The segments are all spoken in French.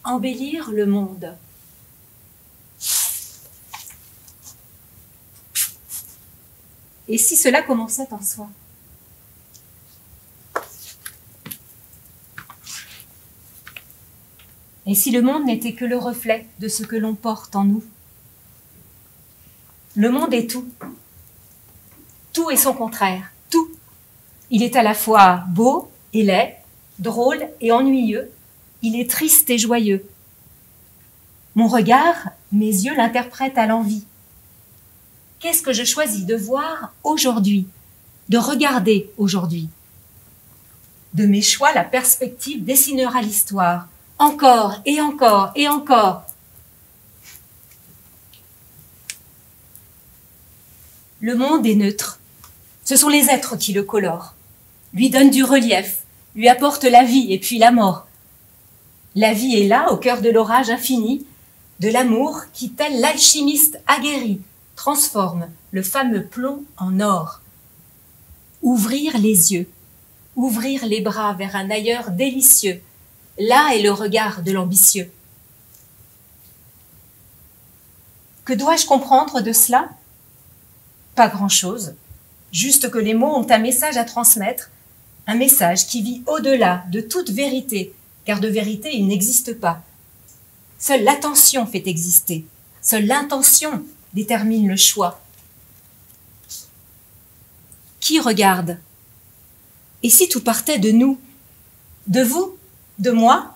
embellir le monde. Et si cela commençait en soi? Et si le monde n'était que le reflet de ce que l'on porte en nous? Le monde est tout. Tout est son contraire, tout. Il est à la fois beau et laid, drôle et ennuyeux. Il est triste et joyeux. Mon regard, mes yeux l'interprètent à l'envi. Qu'est-ce que je choisis de voir aujourd'hui, de regarder aujourd'hui? De mes choix, la perspective dessinera l'histoire, encore et encore et encore. Le monde est neutre. Ce sont les êtres qui le colorent, lui donnent du relief, lui apportent la vie et puis la mort. La vie est là, au cœur de l'orage infini, de l'amour qui, tel l'alchimiste aguerri, transforme le fameux plomb en or. Ouvrir les yeux, ouvrir les bras vers un ailleurs délicieux, là est le regard de l'ambitieux. Que dois-je comprendre de cela? Pas grand-chose, juste que les mots ont un message à transmettre, un message qui vit au-delà de toute vérité, car de vérité il n'existe pas. Seule l'attention fait exister, seule l'intention détermine le choix. Qui regarde? Et si tout partait de nous? De vous? De moi?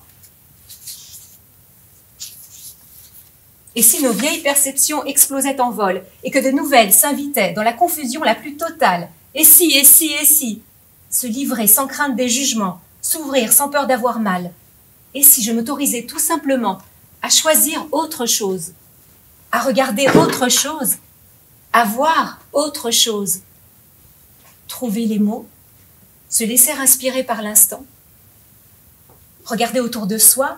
Et si nos vieilles perceptions explosaient en vol et que de nouvelles s'invitaient dans la confusion la plus totale? Et si, se livrer sans crainte des jugements, s'ouvrir sans peur d'avoir mal? Et si je m'autorisais tout simplement à choisir autre chose, à regarder autre chose, à voir autre chose? Trouver les mots, se laisser inspirer par l'instant, regarder autour de soi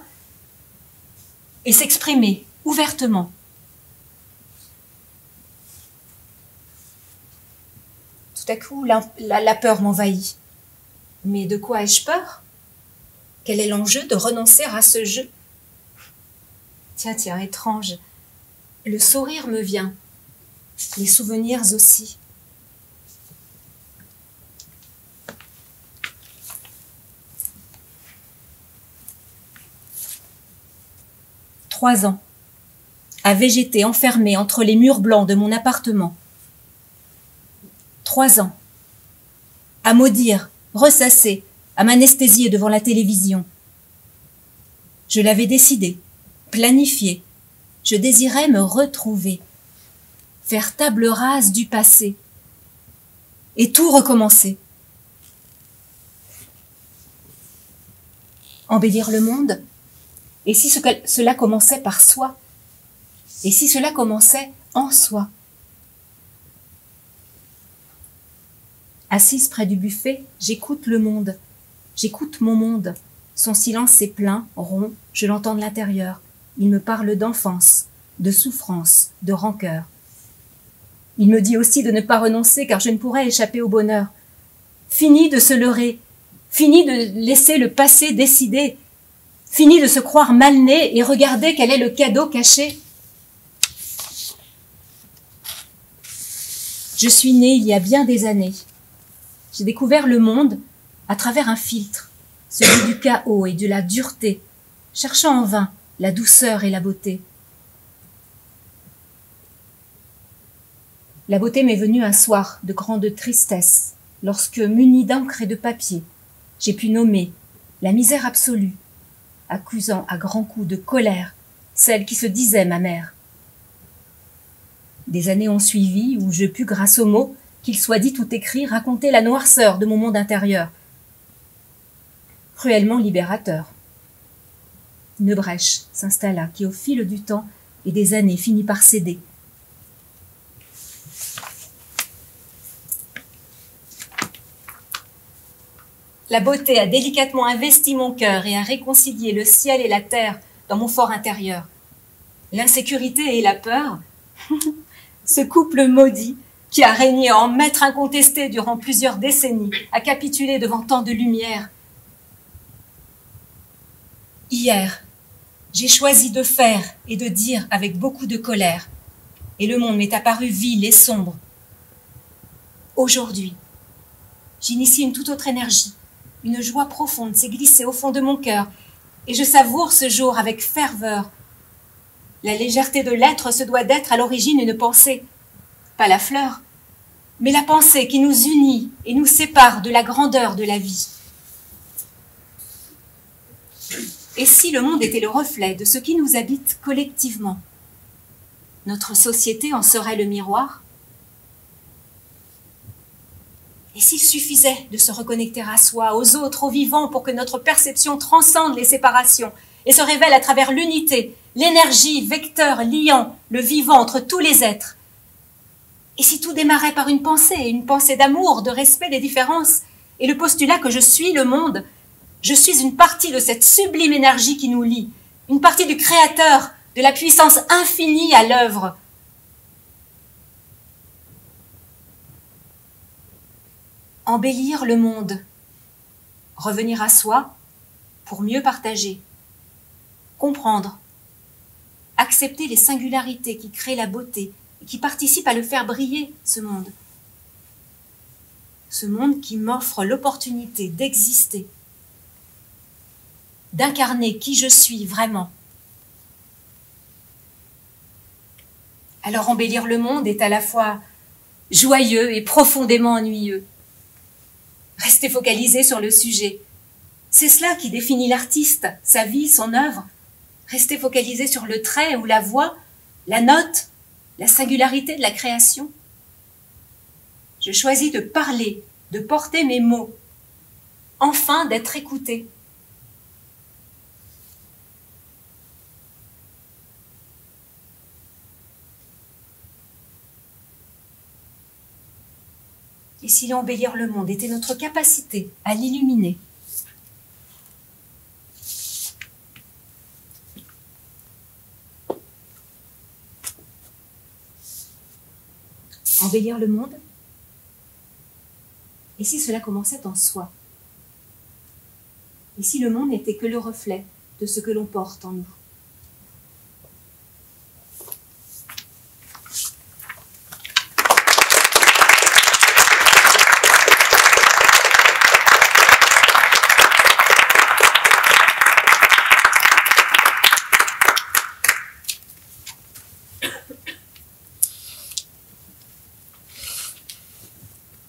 et s'exprimer ouvertement. Tout à coup, la peur m'envahit. Mais de quoi ai-je peur? Quel est l'enjeu de renoncer à ce jeu? Tiens, étrange. Le sourire me vient, les souvenirs aussi. « 3 ans, à végéter enfermé entre les murs blancs de mon appartement. 3 ans, à maudire, ressasser, à m'anesthésier devant la télévision. Je l'avais décidé, planifié. Je désirais me retrouver, faire table rase du passé et tout recommencer. Embellir le monde? Et si cela commençait par soi? Et si cela commençait en soi? Assise près du buffet, j'écoute le monde. J'écoute mon monde. Son silence est plein, rond, je l'entends de l'intérieur. Il me parle d'enfance, de souffrance, de rancœur. Il me dit aussi de ne pas renoncer car je ne pourrais échapper au bonheur. Fini de se leurrer, fini de laisser le passé décider, fini de se croire mal né et regarder quel est le cadeau caché. Je suis née il y a bien des années. J'ai découvert le monde à travers un filtre, celui du chaos et de la dureté, cherchant en vain la douceur et la beauté. La beauté m'est venue un soir de grande tristesse, lorsque, munie d'encre et de papier, j'ai pu nommer la misère absolue, accusant à grands coups de colère celle qui se disait ma mère. Des années ont suivi où je pus, grâce aux mots, qu'il soit dit ou écrit, raconter la noirceur de mon monde intérieur. Cruellement libérateur. Une brèche s'installa qui, au fil du temps et des années, finit par céder. La beauté a délicatement investi mon cœur et a réconcilié le ciel et la terre dans mon fort intérieur. L'insécurité et la peur, ce couple maudit qui a régné en maître incontesté durant plusieurs décennies, a capitulé devant tant de lumière. Hier, J'ai choisi de faire et de dire avec beaucoup de colère, et le monde m'est apparu vil et sombre. Aujourd'hui, j'initie une toute autre énergie. Une joie profonde s'est glissée au fond de mon cœur, et je savoure ce jour avec ferveur. La légèreté de l'être se doit d'être à l'origine une pensée, pas la fleur, mais la pensée qui nous unit et nous sépare de la grandeur de la vie. Et si le monde était le reflet de ce qui nous habite collectivement, notre société en serait le miroir? Et s'il suffisait de se reconnecter à soi, aux autres, aux vivants, pour que notre perception transcende les séparations et se révèle à travers l'unité, l'énergie, vecteur, liant, le vivant entre tous les êtres? Et si tout démarrait par une pensée d'amour, de respect des différences, et le postulat que je suis le monde, je suis une partie de cette sublime énergie qui nous lie, une partie du Créateur, de la puissance infinie à l'œuvre. Embellir le monde, revenir à soi pour mieux partager, comprendre, accepter les singularités qui créent la beauté et qui participent à le faire briller, ce monde. Ce monde qui m'offre l'opportunité d'exister, d'incarner qui je suis vraiment. Alors embellir le monde est à la fois joyeux et profondément ennuyeux. Rester focalisé sur le sujet. C'est cela qui définit l'artiste, sa vie, son œuvre. Rester focalisé sur le trait ou la voix, la note, la singularité de la création. Je choisis de parler, de porter mes mots, enfin d'être écouté. Et si embellir le monde était notre capacité à l'illuminer? Embellir le monde? Et si cela commençait en soi? Et si le monde n'était que le reflet de ce que l'on porte en nous?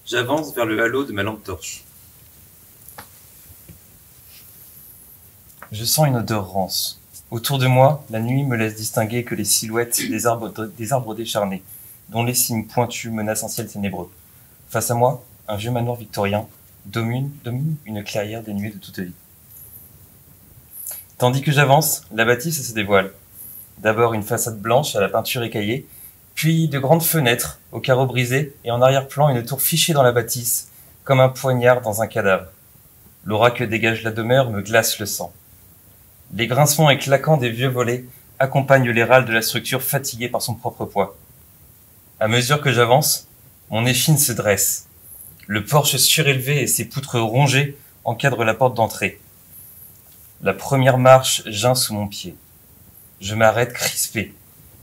J'avance vers le halo de ma lampe torche. Je sens une odeur rance. Autour de moi, la nuit me laisse distinguer que les silhouettes des arbres décharnés, dont les cimes pointus menacent un ciel ténébreux. Face à moi, un vieux manoir victorien domine une clairière dénuée de toute vie. Tandis que j'avance, la bâtisse se dévoile. D'abord une façade blanche à la peinture écaillée, puis de grandes fenêtres aux carreaux brisés et en arrière-plan une tour fichée dans la bâtisse, comme un poignard dans un cadavre. L'aura que dégage la demeure me glace le sang. Les grincements et claquants des vieux volets accompagnent les râles de la structure fatiguée par son propre poids. À mesure que j'avance, mon échine se dresse. Le porche surélevé et ses poutres rongées encadrent la porte d'entrée. La première marche geint sous mon pied. Je m'arrête crispé.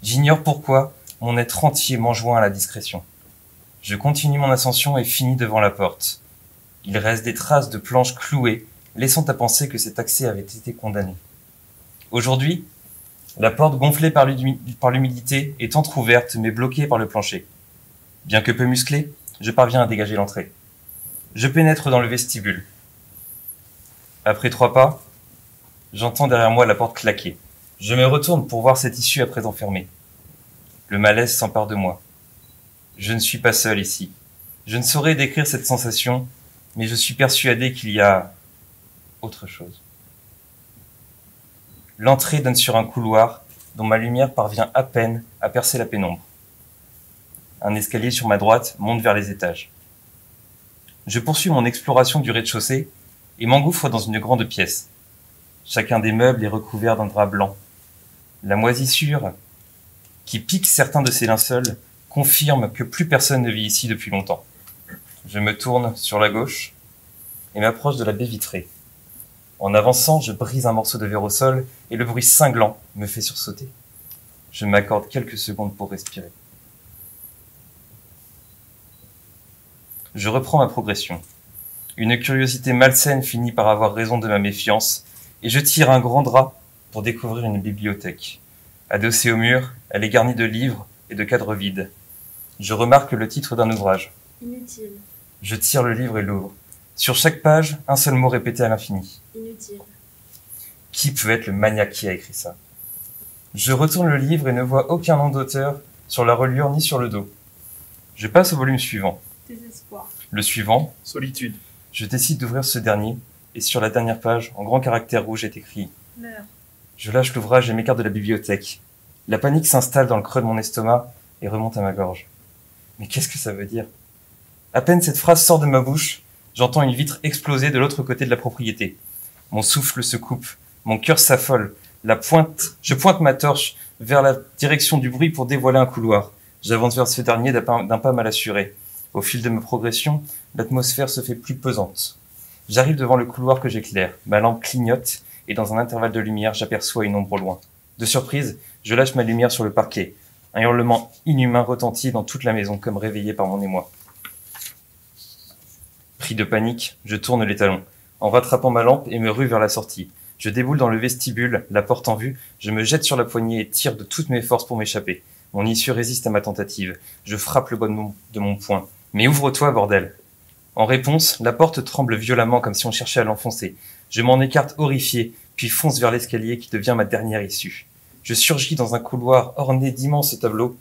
J'ignore pourquoi, mon être entier m'enjoint à la discrétion. Je continue mon ascension et finis devant la porte. Il reste des traces de planches clouées, laissant à penser que cet accès avait été condamné. Aujourd'hui, la porte gonflée par l'humidité est entr'ouverte mais bloquée par le plancher. Bien que peu musclé, je parviens à dégager l'entrée. Je pénètre dans le vestibule. Après 3 pas, j'entends derrière moi la porte claquer. Je me retourne pour voir cette issue à présent fermée. Le malaise s'empare de moi. Je ne suis pas seul ici. Je ne saurais décrire cette sensation, mais je suis persuadé qu'il y a autre chose. L'entrée donne sur un couloir dont ma lumière parvient à peine à percer la pénombre. Un escalier sur ma droite monte vers les étages. Je poursuis mon exploration du rez-de-chaussée et m'engouffre dans une grande pièce. Chacun des meubles est recouvert d'un drap blanc. La moisissure qui pique certains de ces linceuls confirme que plus personne ne vit ici depuis longtemps. Je me tourne sur la gauche et m'approche de la baie vitrée. En avançant, je brise un morceau de verre au sol et le bruit cinglant me fait sursauter. Je m'accorde quelques secondes pour respirer. Je reprends ma progression. Une curiosité malsaine finit par avoir raison de ma méfiance et je tire un grand drap pour découvrir une bibliothèque. Adossée au mur, elle est garnie de livres et de cadres vides. Je remarque le titre d'un ouvrage. Inutile. Je tire le livre et l'ouvre. Sur chaque page, un seul mot répété à l'infini. Inutile. Qui peut être le maniaque qui a écrit ça? Je retourne le livre et ne vois aucun nom d'auteur sur la reliure ni sur le dos. Je passe au volume suivant. Désespoir. Le suivant, Solitude. je décide d'ouvrir ce dernier et sur la dernière page, en grands caractères rouges, est écrit « Meurs. » Je lâche l'ouvrage et m'écarte de la bibliothèque. La panique s'installe dans le creux de mon estomac et remonte à ma gorge. Mais qu'est-ce que ça veut dire? À peine cette phrase sort de ma bouche, j'entends une vitre exploser de l'autre côté de la propriété. Mon souffle se coupe, mon cœur s'affole. Je pointe ma torche vers la direction du bruit pour dévoiler un couloir. J'avance vers ce dernier d'un pas mal assuré. Au fil de ma progression, l'atmosphère se fait plus pesante. J'arrive devant le couloir que j'éclaire. Ma lampe clignote et dans un intervalle de lumière, j'aperçois une ombre au loin. De surprise, je lâche ma lumière sur le parquet. Un hurlement inhumain retentit dans toute la maison comme réveillé par mon émoi. Pris de panique, je tourne les talons, en rattrapant ma lampe et me rue vers la sortie. Je déboule dans le vestibule, la porte en vue, je me jette sur la poignée et tire de toutes mes forces pour m'échapper. Mon issue résiste à ma tentative. Je frappe le bas de mon poing. Mais ouvre-toi, bordel! En réponse, la porte tremble violemment comme si on cherchait à l'enfoncer. Je m'en écarte horrifié, puis fonce vers l'escalier qui devient ma dernière issue. Je surgis dans un couloir orné d'immenses tableaux,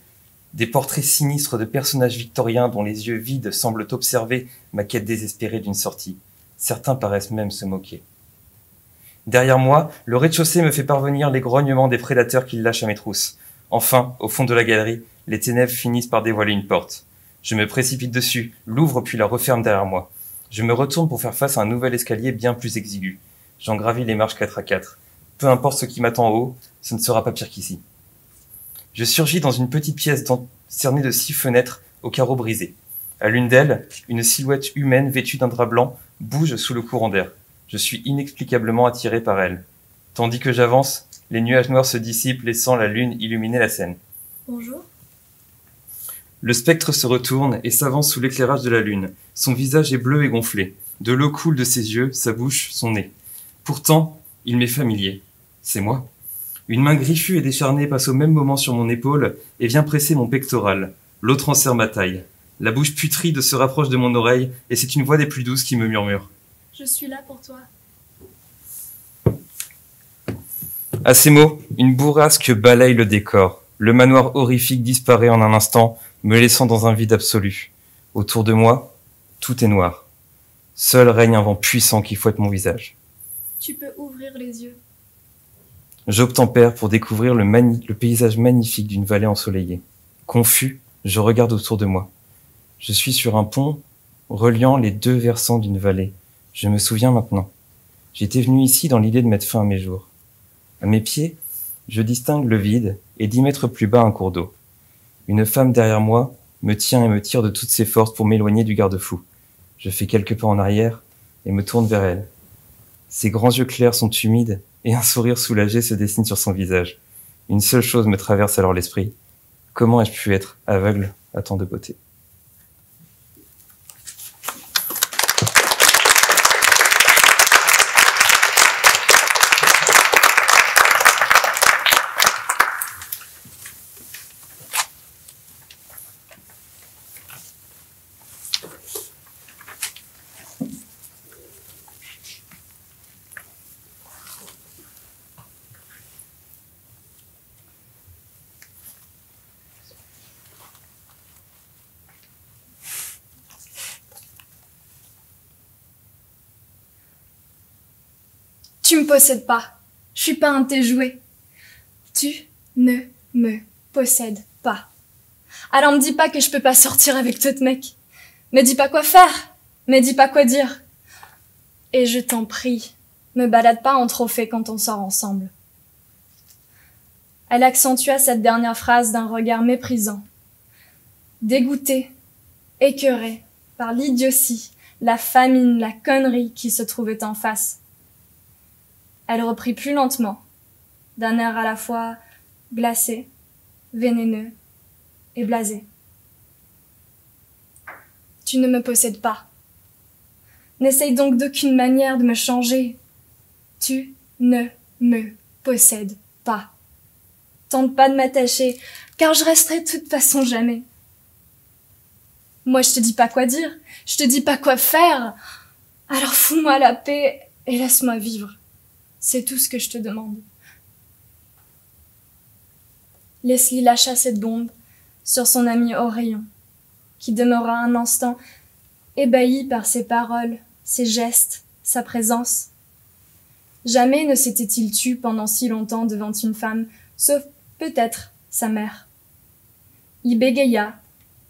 des portraits sinistres de personnages victoriens dont les yeux vides semblent observer ma quête désespérée d'une sortie. Certains paraissent même se moquer. Derrière moi, le rez-de-chaussée me fait parvenir les grognements des prédateurs qui lâchent à mes trousses. Enfin, au fond de la galerie, les ténèbres finissent par dévoiler une porte. Je me précipite dessus, l'ouvre puis la referme derrière moi. Je me retourne pour faire face à un nouvel escalier bien plus exigu. J'en gravis les marches 4 à 4. Peu importe ce qui m'attend en haut, ce ne sera pas pire qu'ici. Je surgis dans une petite pièce cernée de 6 fenêtres aux carreaux brisés. À l'une d'elles, une silhouette humaine vêtue d'un drap blanc bouge sous le courant d'air. Je suis inexplicablement attiré par elle. Tandis que j'avance, les nuages noirs se dissipent, laissant la lune illuminer la scène. Bonjour. Le spectre se retourne et s'avance sous l'éclairage de la lune. Son visage est bleu et gonflé. De l'eau coule de ses yeux, sa bouche, son nez. Pourtant, il m'est familier. C'est moi. Une main griffue et décharnée passe au même moment sur mon épaule et vient presser mon pectoral. L'autre en serre ma taille. La bouche putride se rapproche de mon oreille et c'est une voix des plus douces qui me murmure. Je suis là pour toi. À ces mots, une bourrasque balaye le décor. Le manoir horrifique disparaît en un instant, me laissant dans un vide absolu. Autour de moi, tout est noir. Seul règne un vent puissant qui fouette mon visage. Tu peux ouvrir les yeux. J'obtempère pour découvrir le paysage magnifique d'une vallée ensoleillée. Confus, je regarde autour de moi. Je suis sur un pont reliant les deux versants d'une vallée. Je me souviens maintenant. J'étais venu ici dans l'idée de mettre fin à mes jours. À mes pieds, je distingue le vide et 10 mètres plus bas un cours d'eau. Une femme derrière moi me tient et me tire de toutes ses forces pour m'éloigner du garde-fou. Je fais quelques pas en arrière et me tourne vers elle. Ses grands yeux clairs sont humides et un sourire soulagé se dessine sur son visage. Une seule chose me traverse alors l'esprit. Comment ai-je pu être aveugle à tant de beauté? Tu me possèdes pas. Je suis pas un de tes jouets. Tu ne me possèdes pas. Alors me dis pas que je peux pas sortir avec d'autres mecs. Me dis pas quoi faire. Me dis pas quoi dire. Et je t'en prie, me balade pas en trophée quand on sort ensemble. Elle accentua cette dernière phrase d'un regard méprisant. Dégoûtée, écœurée par l'idiotie, la famine, la connerie qui se trouvait en face. Elle reprit plus lentement, d'un air à la fois glacé, vénéneux et blasé. Tu ne me possèdes pas. N'essaye donc d'aucune manière de me changer. Tu ne me possèdes pas. Tente pas de m'attacher, car je resterai de toute façon jamais. Moi, je te dis pas quoi dire, je te dis pas quoi faire. Alors fous-moi la paix et laisse-moi vivre. C'est tout ce que je te demande. Leslie lâcha cette bombe sur son ami Orion, qui demeura un instant ébahi par ses paroles, ses gestes, sa présence. Jamais ne s'était-il tu pendant si longtemps devant une femme, sauf peut-être sa mère. Il bégaya,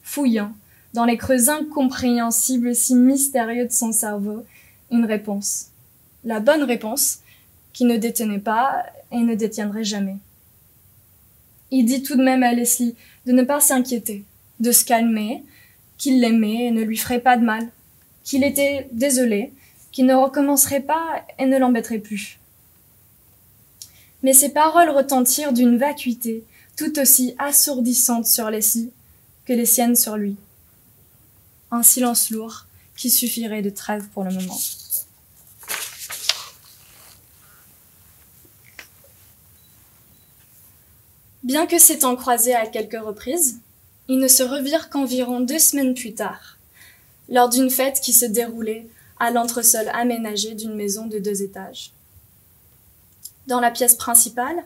fouillant, dans les creux incompréhensibles si mystérieux de son cerveau, une réponse. La bonne réponse, qui ne détenait pas et ne détiendrait jamais. Il dit tout de même à Leslie de ne pas s'inquiéter, de se calmer, qu'il l'aimait et ne lui ferait pas de mal, qu'il était désolé, qu'il ne recommencerait pas et ne l'embêterait plus. Mais ces paroles retentirent d'une vacuité tout aussi assourdissante sur Leslie que les siennes sur lui. Un silence lourd qui suffirait de trêve pour le moment. Bien que s'étant croisés à quelques reprises, ils ne se revirent qu'environ 2 semaines plus tard, lors d'une fête qui se déroulait à l'entresol aménagé d'une maison de 2 étages. Dans la pièce principale,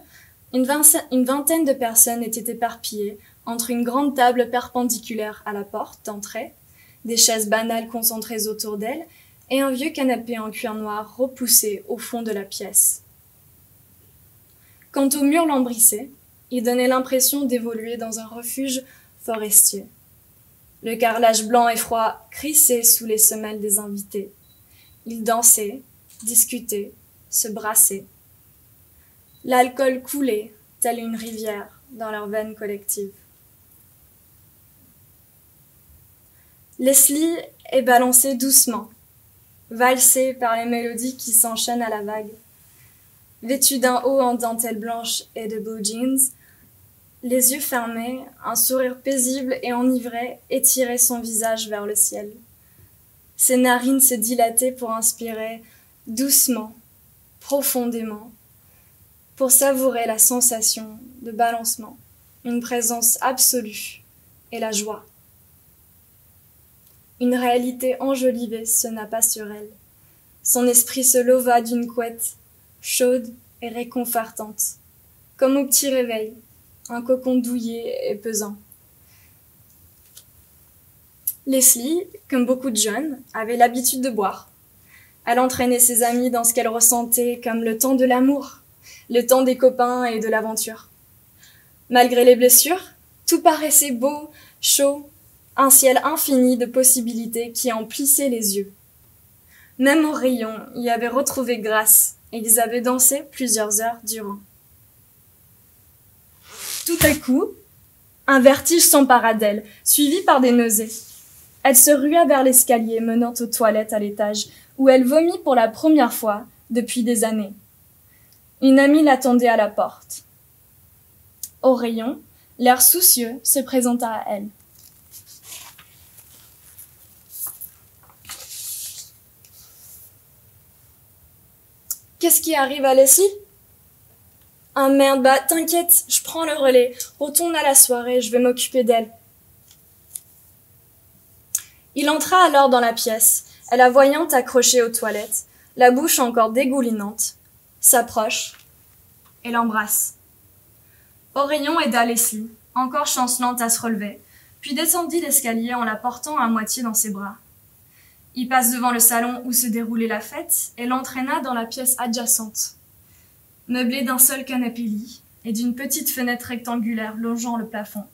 une vingtaine de personnes étaient éparpillées entre une grande table perpendiculaire à la porte d'entrée, des chaises banales concentrées autour d'elle et un vieux canapé en cuir noir repoussé au fond de la pièce. Quant au mur lambrissé, il donnait l'impression d'évoluer dans un refuge forestier. Le carrelage blanc et froid crissait sous les semelles des invités. Ils dansaient, discutaient, se brassaient. L'alcool coulait, telle une rivière, dans leurs veines collectives. Leslie est balancée doucement, valsée par les mélodies qui s'enchaînent à la vague. Vêtue d'un haut en dentelle blanche et de beaux jeans, les yeux fermés, un sourire paisible et enivré étirait son visage vers le ciel. Ses narines se dilataient pour inspirer doucement, profondément, pour savourer la sensation de balancement, une présence absolue et la joie. Une réalité enjolivée se nappa sur elle. Son esprit se leva d'une couette, chaude et réconfortante, comme au petit réveil, un cocon douillet et pesant. Leslie, comme beaucoup de jeunes, avait l'habitude de boire. Elle entraînait ses amis dans ce qu'elle ressentait comme le temps de l'amour, le temps des copains et de l'aventure. Malgré les blessures, tout paraissait beau, chaud, un ciel infini de possibilités qui emplissait les yeux. Même Orion y avait retrouvé grâce et ils avaient dansé plusieurs heures durant. Tout à coup, un vertige s'empara d'elle, suivi par des nausées. Elle se rua vers l'escalier menant aux toilettes à l'étage, où elle vomit pour la première fois depuis des années. Une amie l'attendait à la porte. Orion, l'air soucieux, se présenta à elle. Qu'est-ce qui arrive à Leslie ? Ah merde, bah t'inquiète, je prends le relais. Retourne à la soirée, je vais m'occuper d'elle. Il entra alors dans la pièce, et la voyant accrochée aux toilettes, la bouche encore dégoulinante, s'approche et l'embrasse. Orion aida Leslie, encore chancelante à se relever, puis descendit l'escalier en la portant à moitié dans ses bras. Il passe devant le salon où se déroulait la fête et l'entraîna dans la pièce adjacente. Meublée d'un seul canapé-lit et d'une petite fenêtre rectangulaire longeant le plafond,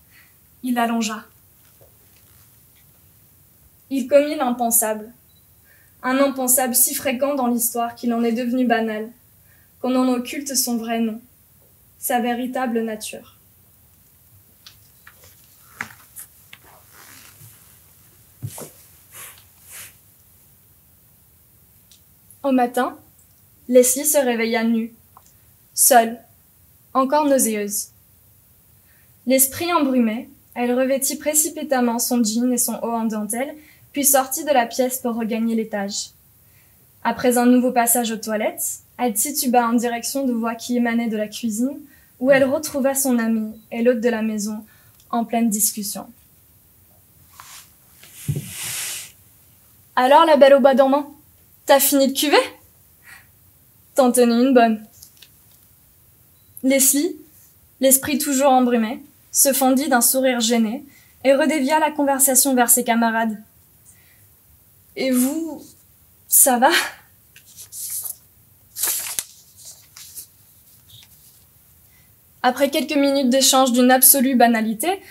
il l'allongea. Il commit l'impensable. Un impensable si fréquent dans l'histoire qu'il en est devenu banal, qu'on en occulte son vrai nom, sa véritable nature. Au matin, Leslie se réveilla nue, seule, encore nauséeuse. L'esprit embrumé, elle revêtit précipitamment son jean et son haut en dentelle, puis sortit de la pièce pour regagner l'étage. Après un nouveau passage aux toilettes, elle tituba en direction de voix qui émanaient de la cuisine, où elle retrouva son amie et l'hôte de la maison en pleine discussion. « Alors, la belle au bas dormant, t'as fini de cuver ?» T'en tenais une bonne. Leslie, l'esprit toujours embrumé, se fendit d'un sourire gêné et redévia la conversation vers ses camarades. « Et vous, ça va ?» Après quelques minutes d'échange d'une absolue banalité,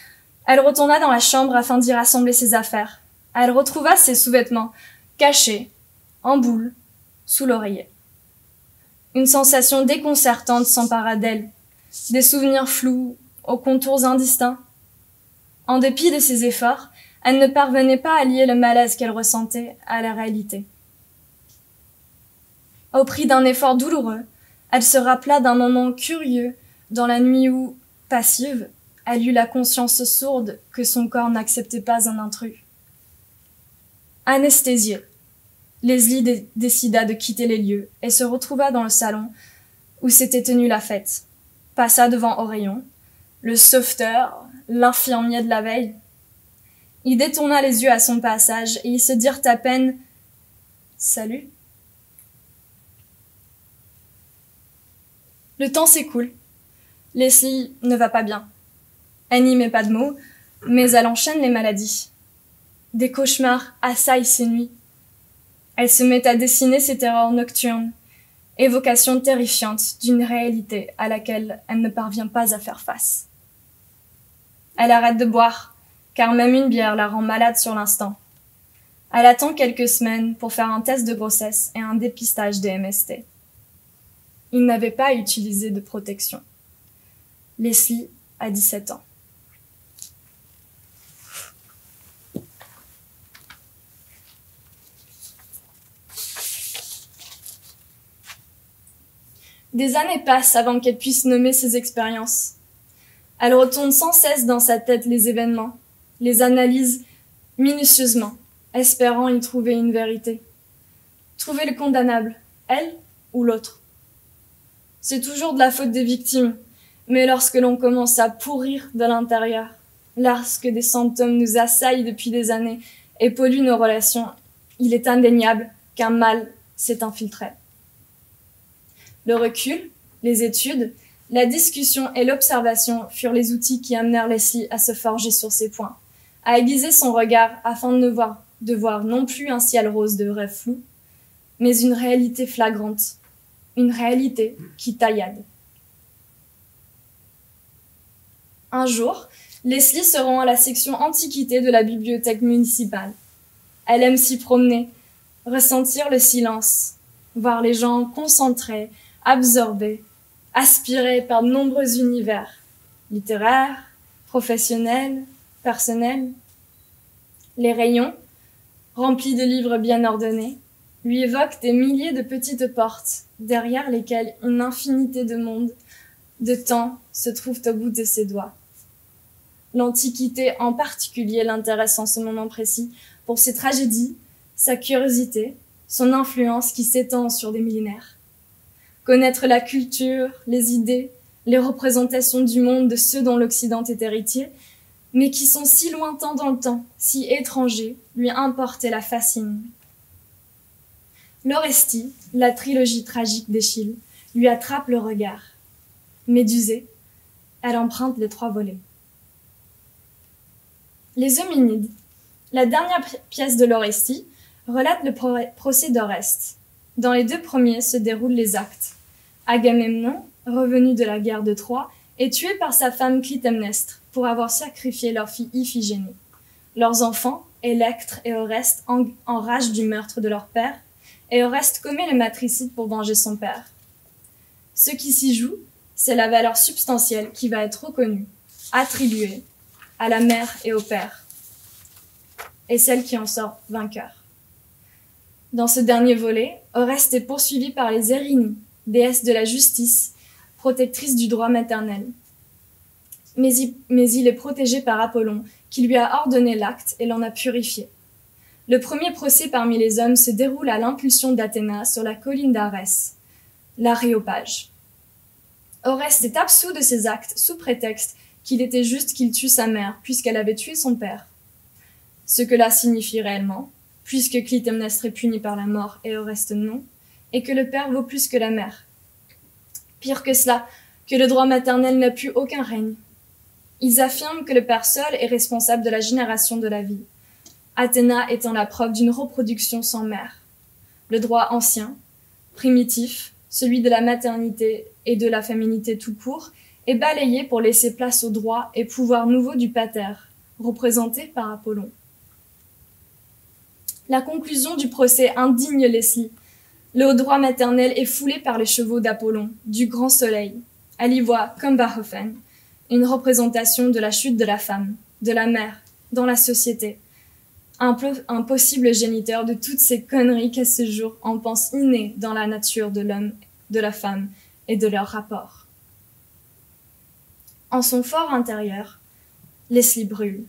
elle retourna dans la chambre afin d'y rassembler ses affaires. Elle retrouva ses sous-vêtements, cachés, en boule, sous l'oreiller. Une sensation déconcertante s'empara d'elle, des souvenirs flous, aux contours indistincts. En dépit de ses efforts, elle ne parvenait pas à lier le malaise qu'elle ressentait à la réalité. Au prix d'un effort douloureux, elle se rappela d'un moment curieux dans la nuit où, passive, elle eut la conscience sourde que son corps n'acceptait pas un intrus. Anesthésiée, Leslie décida de quitter les lieux et se retrouva dans le salon où s'était tenue la fête. Passa devant Orion, le sauveteur, l'infirmier de la veille. Il détourna les yeux à son passage et ils se dirent à peine « Salut ». Le temps s'écoule. Leslie ne va pas bien. Elle n'y met pas de mots, mais elle enchaîne les maladies. Des cauchemars assaillent ses nuits. Elle se met à dessiner ses terreurs nocturnes, évocation terrifiante d'une réalité à laquelle elle ne parvient pas à faire face. Elle arrête de boire, car même une bière la rend malade sur l'instant. Elle attend quelques semaines pour faire un test de grossesse et un dépistage des MST. Il n'avait pas utilisé de protection. Leslie a 17 ans. Des années passent avant qu'elle puisse nommer ses expériences. Elle retourne sans cesse dans sa tête les événements, les analyse minutieusement, espérant y trouver une vérité. Trouver le condamnable, elle ou l'autre. C'est toujours de la faute des victimes, mais lorsque l'on commence à pourrir de l'intérieur, lorsque des symptômes nous assaillent depuis des années et polluent nos relations, il est indéniable qu'un mal s'est infiltré. Le recul, les études, la discussion et l'observation furent les outils qui amenèrent Leslie à se forger sur ses points, à aiguiser son regard afin de voir non plus un ciel rose de rêves flous, mais une réalité flagrante, une réalité qui taillade. Un jour, Leslie se rend à la section antiquité de la bibliothèque municipale. Elle aime s'y promener, ressentir le silence, voir les gens concentrés, absorbés, aspirés par de nombreux univers, littéraires, professionnels, personnels. Les rayons, remplis de livres bien ordonnés, lui évoquent des milliers de petites portes, derrière lesquelles une infinité de mondes, de temps se trouvent au bout de ses doigts. L'Antiquité en particulier l'intéresse en ce moment précis pour ses tragédies, sa curiosité, son influence qui s'étend sur des millénaires. Connaître la culture, les idées, les représentations du monde de ceux dont l'Occident est héritier, mais qui sont si lointains dans le temps, si étrangers, lui importent et la fascinent. L'Orestie, la trilogie tragique d'Échille, lui attrape le regard. Médusée, elle emprunte les 3 volets. Les Euménides, la dernière pièce de l'Orestie, relate le procès d'Oreste. Dans les 2 premiers se déroulent les actes. Agamemnon, revenu de la guerre de Troie, est tué par sa femme Clytemnestre pour avoir sacrifié leur fille Iphigénie. Leurs enfants, Électre et Oreste, enragent du meurtre de leur père, et Oreste commet le matricide pour venger son père. Ce qui s'y joue, c'est la valeur substantielle qui va être reconnue, attribuée à la mère et au père, et celle qui en sort vainqueur. Dans ce dernier volet, Oreste est poursuivi par les Érini, déesses de la justice, protectrices du droit maternel. Mais il est protégé par Apollon, qui lui a ordonné l'acte et l'en a purifié. Le premier procès parmi les hommes se déroule à l'impulsion d'Athéna sur la colline d'Arès, l'Aréopage. Oreste est absous de ses actes sous prétexte qu'il était juste qu'il tue sa mère puisqu'elle avait tué son père. Ce que là signifie réellement, puisque Clytemnestre est puni par la mort et Oreste non, et que le père vaut plus que la mère. Pire que cela, que le droit maternel n'a plus aucun règne. Ils affirment que le père seul est responsable de la génération de la vie, Athéna étant la preuve d'une reproduction sans mère. Le droit ancien, primitif, celui de la maternité et de la féminité tout court, est balayé pour laisser place au droit et pouvoir nouveau du pater, représenté par Apollon. La conclusion du procès indigne Leslie. Le droit maternel est foulé par les chevaux d'Apollon, du grand soleil. Elle y voit, comme Bachofen, une représentation de la chute de la femme, de la mère, dans la société. Un possible géniteur de toutes ces conneries qu'à ce jour on pense innées dans la nature de l'homme, de la femme et de leur rapport. En son fort intérieur, Leslie brûle.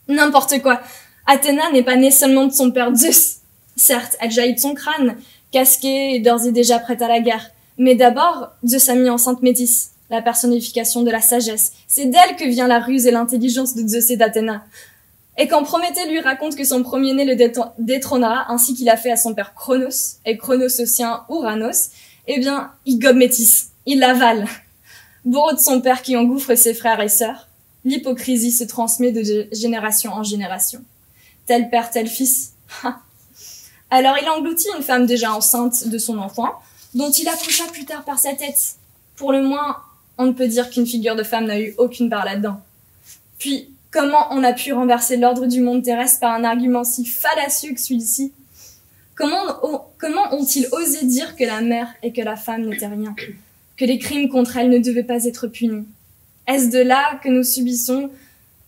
N'importe quoi. Athéna n'est pas née seulement de son père Zeus. Certes, elle jaillit de son crâne, casquée et d'ores et déjà prête à la guerre. Mais d'abord, Zeus a mis enceinte Métis, la personnification de la sagesse. C'est d'elle que vient la ruse et l'intelligence de Zeus et d'Athéna. Et quand Prométhée lui raconte que son premier-né le détrônera, ainsi qu'il a fait à son père Cronos, et Cronos au sien Ouranos, eh bien, il gobe Métis, il l'avale. Bourreau de son père qui engouffre ses frères et sœurs, l'hypocrisie se transmet de génération en génération. Tel père, tel fils. Alors il engloutit une femme déjà enceinte de son enfant, dont il accoucha plus tard par sa tête. Pour le moins, on ne peut dire qu'une figure de femme n'a eu aucune part là-dedans. Puis, comment on a pu renverser l'ordre du monde terrestre par un argument si fallacieux que celui-ci? Comment ont-ils osé dire que la mère et que la femme n'étaient rien, que les crimes contre elles ne devaient pas être punis? Est-ce de là que nous subissons,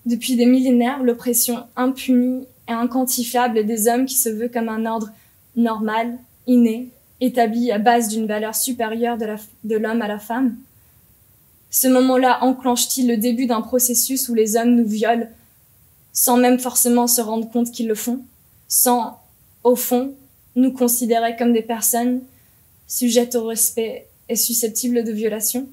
depuis des millénaires, l'oppression impunie et inquantifiable des hommes qui se veut comme un ordre normal, inné, établi à base d'une valeur supérieure de l'homme à la femme? Ce moment-là enclenche-t-il le début d'un processus où les hommes nous violent sans même forcément se rendre compte qu'ils le font, sans, au fond, nous considérer comme des personnes sujettes au respect et susceptibles de violation?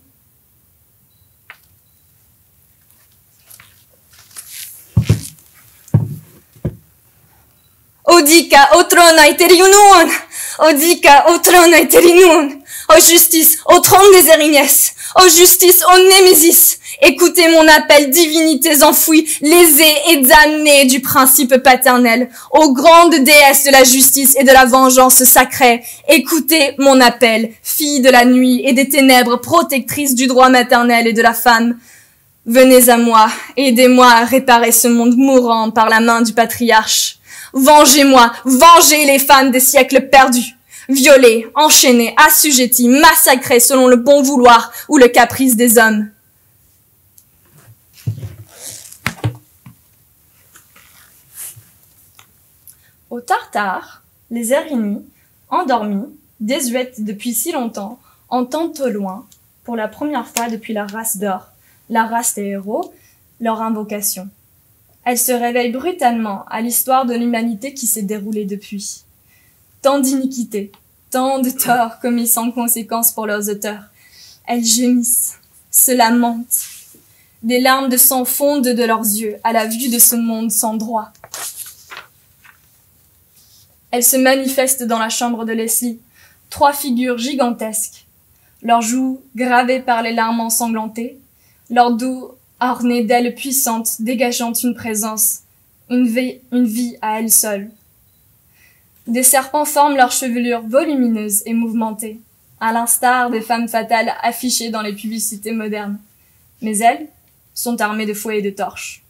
Odika otrona eteriunun, Odika otrona eteriunun, ô justice, au trône des Érignès, ô justice, ô Némésis, écoutez mon appel, divinités enfouies, lésées et damnées du principe paternel, ô grandes déesses de la justice et de la vengeance sacrée, écoutez mon appel, filles de la nuit et des ténèbres, protectrices du droit maternel et de la femme. Venez à moi, aidez-moi à réparer ce monde mourant par la main du patriarche. Vengez-moi, vengez les femmes des siècles perdus, violées, enchaînées, assujetties, massacrées selon le bon vouloir ou le caprice des hommes. Au Tartare, les Érini, endormis, désuètes depuis si longtemps, entendent au loin, pour la première fois depuis la race d'or, la race des héros, leur invocation. Elle se réveille brutalement à l'histoire de l'humanité qui s'est déroulée depuis. Tant d'iniquités, tant de torts commis sans conséquence pour leurs auteurs. Elles gémissent, se lamentent. Des larmes de sang fondent de leurs yeux à la vue de ce monde sans droit. Elles se manifestent dans la chambre de Leslie, 3 figures gigantesques, leurs joues gravées par les larmes ensanglantées, leurs dos ornés d'ailes puissantes dégageant une présence, une vie à elles seules. Des serpents forment leurs chevelures volumineuses et mouvementées, à l'instar des femmes fatales affichées dans les publicités modernes. Mais elles sont armées de fouets et de torches.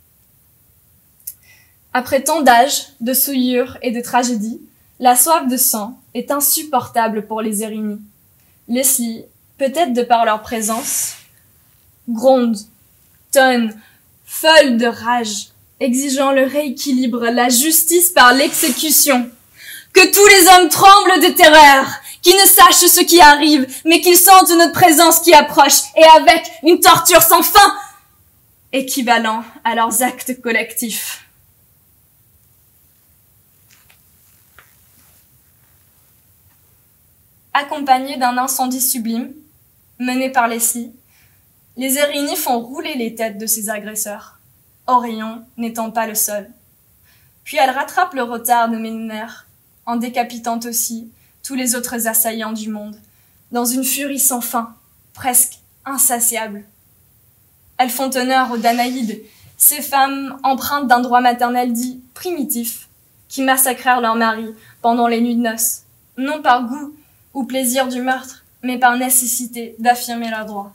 Après tant d'âges, de souillures et de tragédies, la soif de sang est insupportable pour les Érini. Leslie, peut-être de par leur présence, gronde, tonne, folle de rage, exigeant le rééquilibre, la justice par l'exécution. Que tous les hommes tremblent de terreur, qu'ils ne sachent ce qui arrive, mais qu'ils sentent notre présence qui approche, et avec une torture sans fin, équivalent à leurs actes collectifs. Accompagnés d'un incendie sublime, mené par Leslie, les Erini font rouler les têtes de ses agresseurs, Orion n'étant pas le seul. Puis elle rattrape le retard de Ménner, en décapitant aussi tous les autres assaillants du monde, dans une furie sans fin, presque insatiable. Elles font honneur aux Danaïdes, ces femmes empreintes d'un droit maternel dit primitif, qui massacrèrent leurs maris pendant les nuits de noces, non par goût ou plaisir du meurtre, mais par nécessité d'affirmer leurs droits.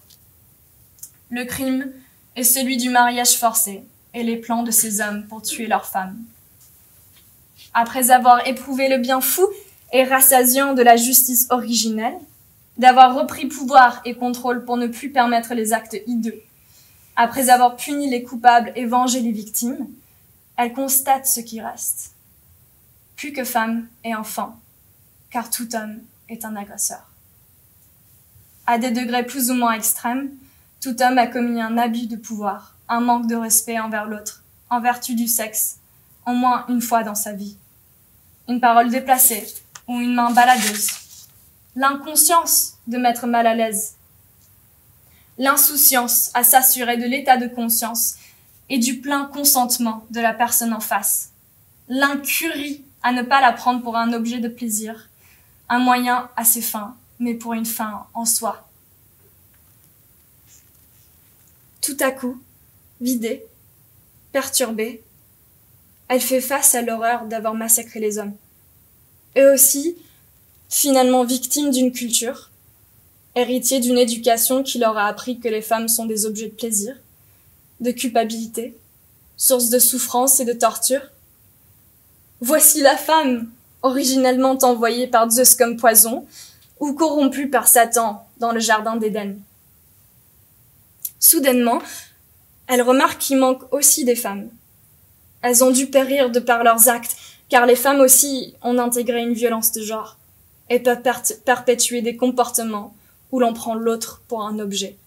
Le crime est celui du mariage forcé et les plans de ces hommes pour tuer leurs femmes. Après avoir éprouvé le bien fou et rassasiant de la justice originelle, d'avoir repris pouvoir et contrôle pour ne plus permettre les actes hideux, après avoir puni les coupables et vengé les victimes, elle constate ce qui reste. Plus que femmes et enfants, car tout homme est un agresseur. À des degrés plus ou moins extrêmes, tout homme a commis un abus de pouvoir, un manque de respect envers l'autre, en vertu du sexe, au moins une fois dans sa vie. Une parole déplacée ou une main baladeuse. L'inconscience de mettre mal à l'aise. L'insouciance à s'assurer de l'état de conscience et du plein consentement de la personne en face. L'incurie à ne pas la prendre pour un objet de plaisir, un moyen à ses fins, mais pour une fin en soi. Tout à coup, vidée, perturbée, elle fait face à l'horreur d'avoir massacré les hommes. Eux aussi, finalement victimes d'une culture, héritiers d'une éducation qui leur a appris que les femmes sont des objets de plaisir, de culpabilité, source de souffrance et de torture. Voici la femme, originellement envoyée par Zeus comme poison, ou corrompue par Satan dans le jardin d'Éden. Soudainement, elle remarque qu'il manque aussi des femmes. Elles ont dû périr de par leurs actes, car les femmes aussi ont intégré une violence de genre et peuvent perpétuer des comportements où l'on prend l'autre pour un objet.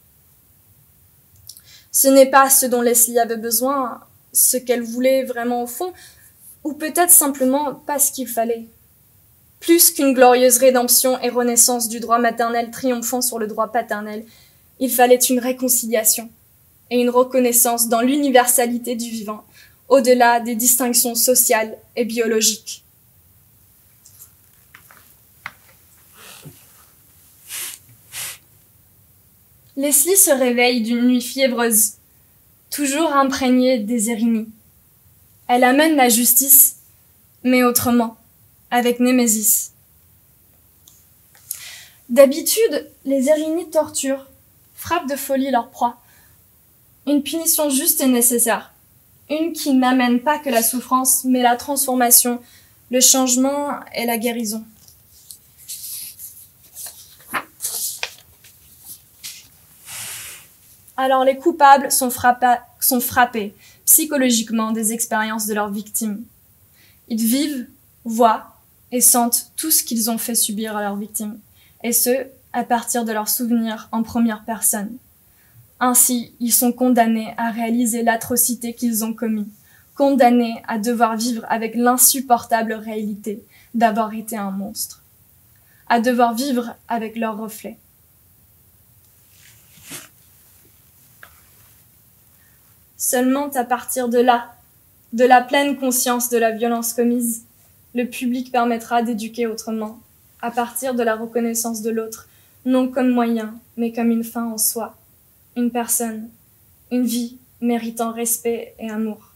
Ce n'est pas ce dont Leslie avait besoin, ce qu'elle voulait vraiment au fond, ou peut-être simplement pas ce qu'il fallait. Plus qu'une glorieuse rédemption et renaissance du droit maternel triomphant sur le droit paternel, il fallait une réconciliation et une reconnaissance dans l'universalité du vivant, au-delà des distinctions sociales et biologiques. Leslie se réveille d'une nuit fiévreuse, toujours imprégnée des Erini. Elle amène la justice, mais autrement, avec Némésis. D'habitude, les Erini torturent, frappent de folie leur proie. Une punition juste et nécessaire. Une qui n'amène pas que la souffrance, mais la transformation, le changement et la guérison. Alors les coupables sont frappés psychologiquement des expériences de leurs victimes. Ils vivent, voient et sentent tout ce qu'ils ont fait subir à leurs victimes, et ce, à partir de leurs souvenirs en première personne. Ainsi, ils sont condamnés à réaliser l'atrocité qu'ils ont commise, condamnés à devoir vivre avec l'insupportable réalité d'avoir été un monstre, à devoir vivre avec leurs reflets. Seulement à partir de là, de la pleine conscience de la violence commise, le public permettra d'éduquer autrement, à partir de la reconnaissance de l'autre, non comme moyen, mais comme une fin en soi, une personne, une vie méritant respect et amour.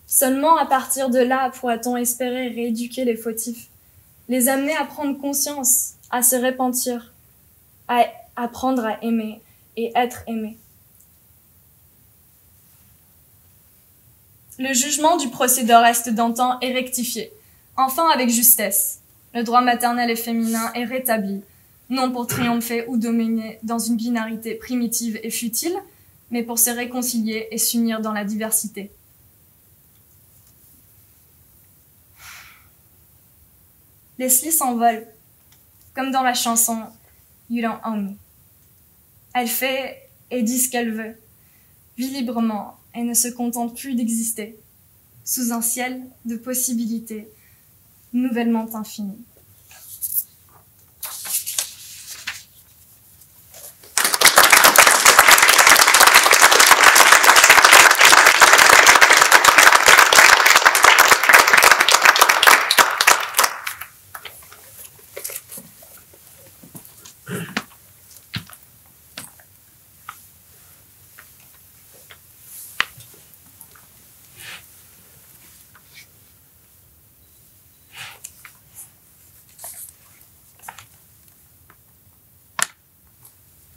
Seulement à partir de là pourra-t-on espérer rééduquer les fautifs, les amener à prendre conscience, à se repentir, à apprendre à aimer et être aimé. Le jugement du procès d'Oreste d'antan est rectifié, enfin avec justesse. Le droit maternel et féminin est rétabli, non pour triompher ou dominer dans une binarité primitive et futile, mais pour se réconcilier et s'unir dans la diversité. Leslie s'envole, comme dans la chanson You Don't Own Me. Elle fait et dit ce qu'elle veut, vit librement et ne se contente plus d'exister, sous un ciel de possibilités nouvellement infinies.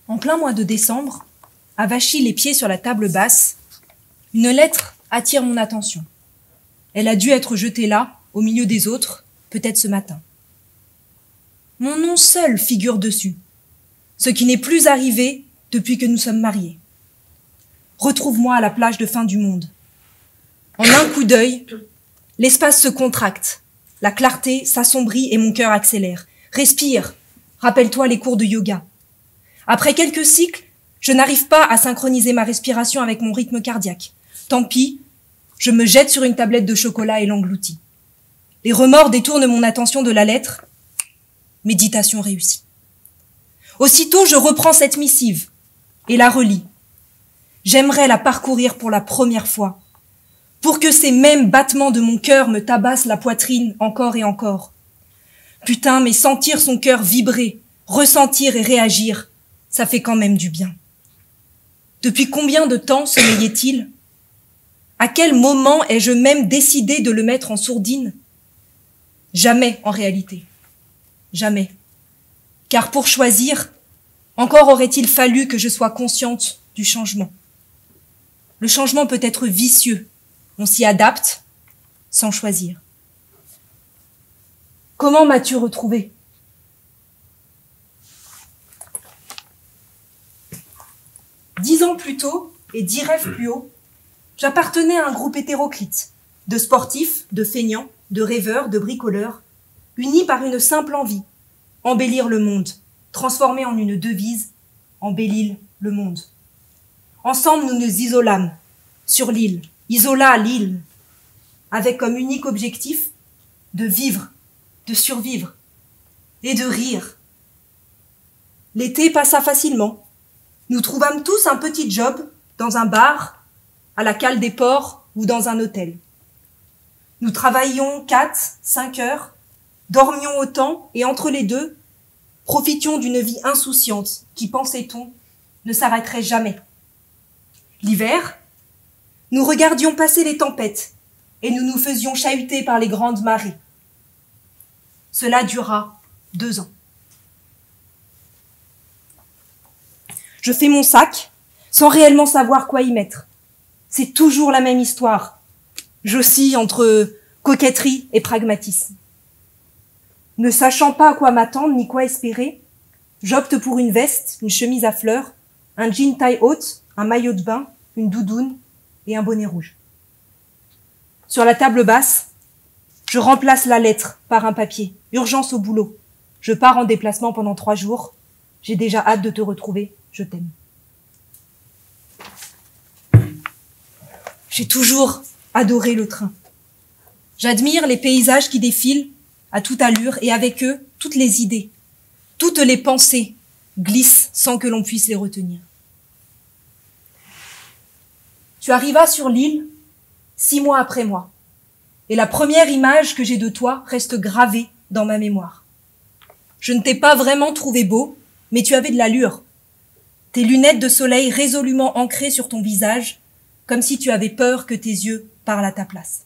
En plein mois de décembre, avachie les pieds sur la table basse, une lettre attire mon attention. Elle a dû être jetée là, au milieu des autres, peut-être ce matin. Mon nom seul figure dessus, ce qui n'est plus arrivé depuis que nous sommes mariés. Retrouve-moi à la plage de fin du monde. En un coup d'œil, l'espace se contracte, la clarté s'assombrit et mon cœur accélère. Respire, rappelle-toi les cours de yoga. Après quelques cycles, je n'arrive pas à synchroniser ma respiration avec mon rythme cardiaque. Tant pis, je me jette sur une tablette de chocolat et l'engloutis. Les remords détournent mon attention de la lettre. Méditation réussie. Aussitôt, je reprends cette missive et la relis. J'aimerais la parcourir pour la première fois, pour que ces mêmes battements de mon cœur me tabassent la poitrine encore et encore. Putain, mais sentir son cœur vibrer, ressentir et réagir, ça fait quand même du bien. Depuis combien de temps sommeillait-il ? À quel moment ai-je même décidé de le mettre en sourdine ? Jamais, en réalité. Jamais. Car pour choisir, encore aurait-il fallu que je sois consciente du changement. Le changement peut être vicieux. On s'y adapte sans choisir. Comment m'as-tu retrouvé ? 10 ans plus tôt, et 10 rêves plus haut, j'appartenais à un groupe hétéroclite, de sportifs, de feignants, de rêveurs, de bricoleurs, unis par une simple envie, embellir le monde, transformer en une devise, embellir le monde. Ensemble, nous nous isolâmes, sur l'île, isola l'île, avec comme unique objectif de vivre, de survivre et de rire. L'été passa facilement. Nous trouvâmes tous un petit job dans un bar, à la cale des ports ou dans un hôtel. Nous travaillions 4, 5 heures, dormions autant et entre les deux, profitions d'une vie insouciante qui, pensait-on, ne s'arrêterait jamais. L'hiver, nous regardions passer les tempêtes et nous nous faisions chahuter par les grandes marées. Cela dura 2 ans. Je fais mon sac sans réellement savoir quoi y mettre. C'est toujours la même histoire. J'oscille entre coquetterie et pragmatisme. Ne sachant pas à quoi m'attendre ni quoi espérer, j'opte pour une veste, une chemise à fleurs, un jean taille haute, un maillot de bain, une doudoune et un bonnet rouge. Sur la table basse, je remplace la lettre par un papier. Urgence au boulot. Je pars en déplacement pendant 3 jours. J'ai déjà hâte de te retrouver. Je t'aime. J'ai toujours adoré le train. J'admire les paysages qui défilent à toute allure et avec eux, toutes les idées, toutes les pensées glissent sans que l'on puisse les retenir. Tu arrivas sur l'île 6 mois après moi. Et la première image que j'ai de toi reste gravée dans ma mémoire. Je ne t'ai pas vraiment trouvé beau, mais tu avais de l'allure. Tes lunettes de soleil résolument ancrées sur ton visage, comme si tu avais peur que tes yeux parlent à ta place.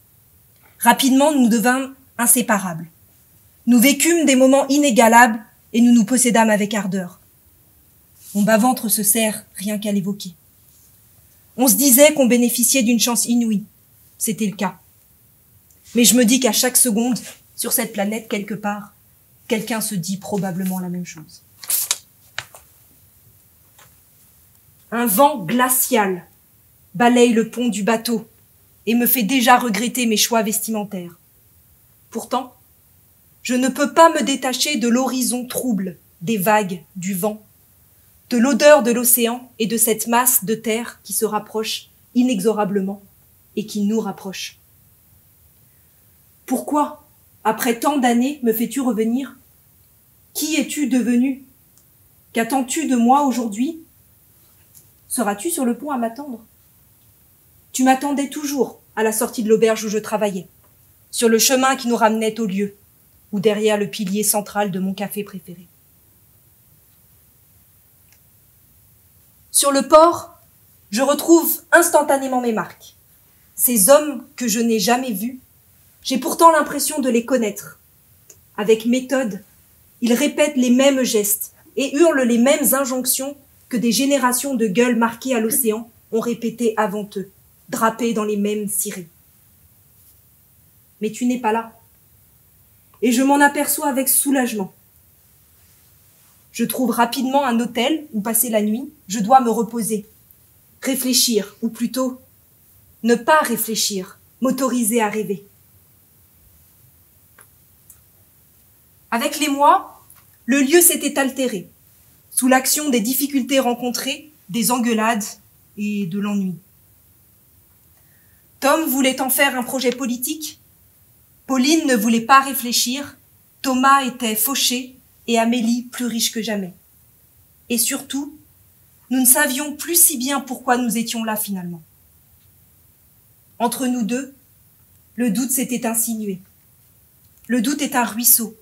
Rapidement, nous devînmes inséparables. Nous vécûmes des moments inégalables et nous nous possédâmes avec ardeur. Mon bas-ventre se serre rien qu'à l'évoquer. On se disait qu'on bénéficiait d'une chance inouïe. C'était le cas. Mais je me dis qu'à chaque seconde, sur cette planète quelque part, quelqu'un se dit probablement la même chose. Un vent glacial balaye le pont du bateau et me fait déjà regretter mes choix vestimentaires. Pourtant, Je ne peux pas me détacher de l'horizon trouble, des vagues, du vent, de l'odeur de l'océan et de cette masse de terre qui se rapproche inexorablement et qui nous rapproche. Pourquoi, après tant d'années, me fais-tu revenir? Qui es-tu devenu? Qu'attends-tu de moi aujourd'hui? Seras-tu sur le pont à m'attendre? Tu m'attendais toujours à la sortie de l'auberge où je travaillais, sur le chemin qui nous ramenait au lieu, ou derrière le pilier central de mon café préféré. Sur le port, je retrouve instantanément mes marques. Ces hommes que je n'ai jamais vus, j'ai pourtant l'impression de les connaître. Avec méthode, ils répètent les mêmes gestes et hurlent les mêmes injonctions que des générations de gueules marquées à l'océan ont répétées avant eux, drapées dans les mêmes cirés. Mais tu n'es pas là. Et je m'en aperçois avec soulagement. Je trouve rapidement un hôtel où passer la nuit. Je dois me reposer, réfléchir, ou plutôt ne pas réfléchir, m'autoriser à rêver. Avec les mois, le lieu s'était altéré, sous l'action des difficultés rencontrées, des engueulades et de l'ennui. Tom voulait en faire un projet politique. Pauline ne voulait pas réfléchir. Thomas était fauché et Amélie plus riche que jamais. Et surtout, nous ne savions plus si bien pourquoi nous étions là finalement. Entre nous deux, le doute s'était insinué. Le doute est un ruisseau.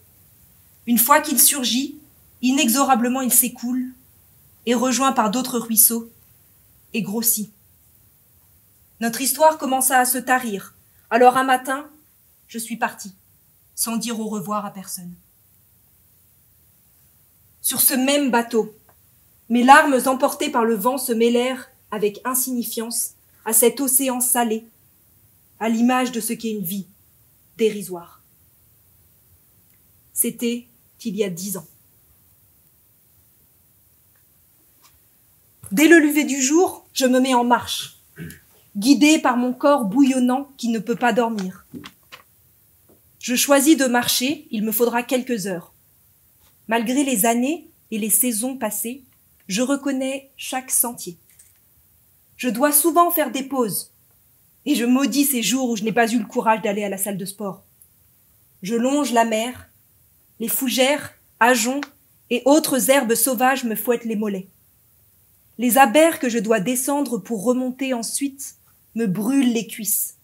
Une fois qu'il surgit, inexorablement il s'écoule, est rejoint par d'autres ruisseaux et grossit. Notre histoire commença à se tarir. Alors un matin, je suis partie, sans dire au revoir à personne. Sur ce même bateau, mes larmes emportées par le vent se mêlèrent avec insignifiance à cet océan salé, à l'image de ce qu'est une vie dérisoire. C'était il y a 10 ans. Dès le lever du jour, je me mets en marche, guidée par mon corps bouillonnant qui ne peut pas dormir. Je choisis de marcher, il me faudra quelques heures. Malgré les années et les saisons passées, je reconnais chaque sentier. Je dois souvent faire des pauses, et je maudis ces jours où je n'ai pas eu le courage d'aller à la salle de sport. Je longe la mer, les fougères, ajoncs et autres herbes sauvages me fouettent les mollets. Les abers que je dois descendre pour remonter ensuite me brûlent les cuisses.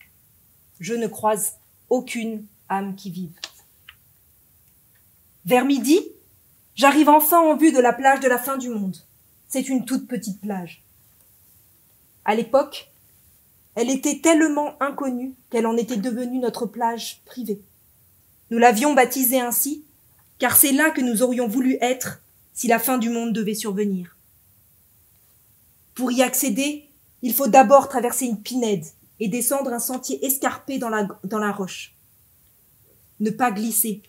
Je ne croise aucune âme qui vive. Vers midi, j'arrive enfin en vue de la plage de la fin du monde. C'est une toute petite plage. À l'époque, elle était tellement inconnue qu'elle en était devenue notre plage privée. Nous l'avions baptisée ainsi, car c'est là que nous aurions voulu être si la fin du monde devait survenir. Pour y accéder, il faut d'abord traverser une pinède et descendre un sentier escarpé dans la roche. Ne pas glisser,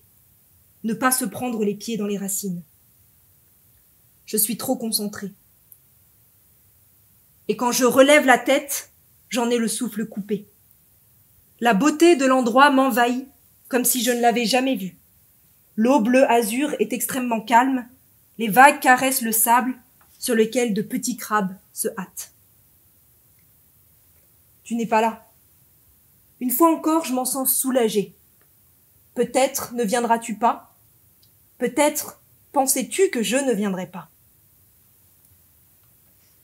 ne pas se prendre les pieds dans les racines. Je suis trop concentrée. Et quand je relève la tête, j'en ai le souffle coupé. La beauté de l'endroit m'envahit comme si je ne l'avais jamais vu. L'eau bleu azur est extrêmement calme, les vagues caressent le sable sur lequel de petits crabes se hâtent. Tu n'es pas là. Une fois encore, je m'en sens soulagée. Peut-être ne viendras-tu pas. Peut-être pensais-tu que je ne viendrais pas.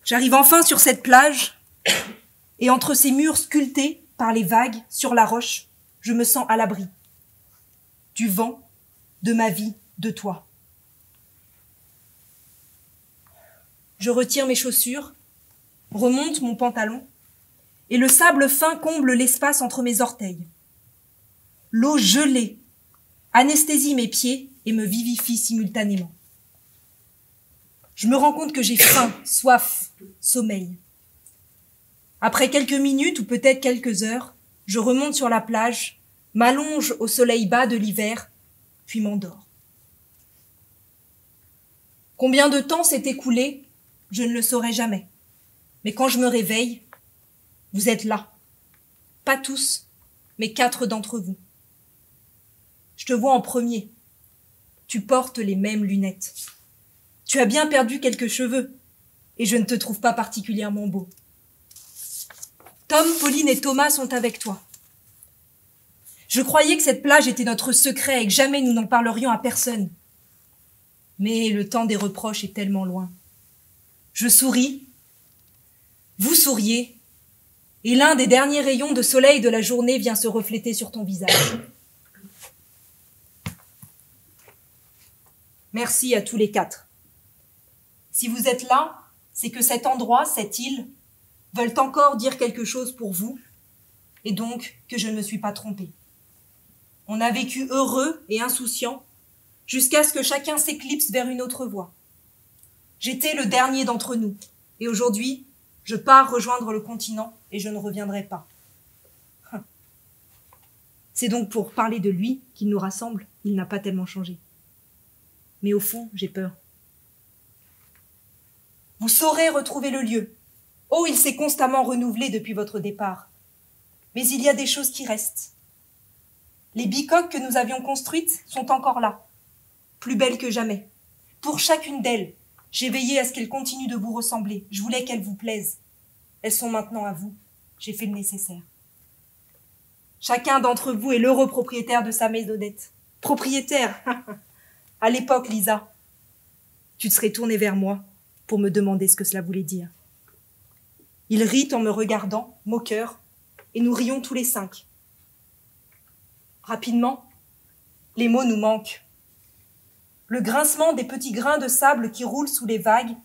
J'arrive enfin sur cette plage, et entre ces murs sculptés par les vagues sur la roche, je me sens à l'abri. Du vent, de ma vie, de toi. Je retire mes chaussures, remonte mon pantalon, et le sable fin comble l'espace entre mes orteils. L'eau gelée anesthésie mes pieds et me vivifie simultanément. Je me rends compte que j'ai faim, soif, sommeil. Après quelques minutes ou peut-être quelques heures, je remonte sur la plage, m'allonge au soleil bas de l'hiver, puis m'endors. Combien de temps s'est écoulé, je ne le saurai jamais. Mais quand je me réveille, vous êtes là. Pas tous, mais 4 d'entre vous. Je te vois en premier. Tu portes les mêmes lunettes. Tu as bien perdu quelques cheveux, et je ne te trouve pas particulièrement beau. Tom, Pauline et Thomas sont avec toi. Je croyais que cette plage était notre secret et que jamais nous n'en parlerions à personne. Mais le temps des reproches est tellement loin. Je souris, vous souriez, et l'un des derniers rayons de soleil de la journée vient se refléter sur ton visage. Merci à tous les quatre. Si vous êtes là, c'est que cet endroit, cette île, veulent encore dire quelque chose pour vous, et donc que je ne me suis pas trompée. On a vécu heureux et insouciant, jusqu'à ce que chacun s'éclipse vers une autre voie. J'étais le dernier d'entre nous, et aujourd'hui, je pars rejoindre le continent et je ne reviendrai pas. C'est donc pour parler de lui qu'il nous rassemble, il n'a pas tellement changé. Mais au fond, j'ai peur. Vous saurez retrouver le lieu. Oh, il s'est constamment renouvelé depuis votre départ. Mais il y a des choses qui restent. Les bicoques que nous avions construites sont encore là, plus belles que jamais. Pour chacune d'elles, j'ai veillé à ce qu'elles continuent de vous ressembler. Je voulais qu'elles vous plaisent. Elles sont maintenant à vous. J'ai fait le nécessaire. Chacun d'entre vous est l'heureux propriétaire de sa maisonnette. Propriétaire. À l'époque, Lisa, tu te serais tournée vers moi pour me demander ce que cela voulait dire. Il rit en me regardant, moqueur, et nous rions tous les cinq. Rapidement, les mots nous manquent. Le grincement des petits grains de sable qui roulent sous les vagues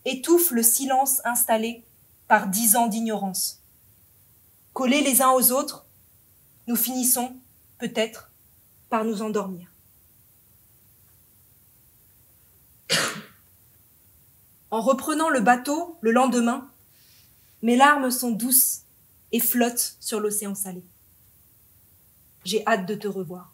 étouffe le silence installé par 10 ans d'ignorance. Collés les uns aux autres, nous finissons, peut-être, par nous endormir. En reprenant le bateau le lendemain, mes larmes sont douces et flottent sur l'océan salé. J'ai hâte de te revoir.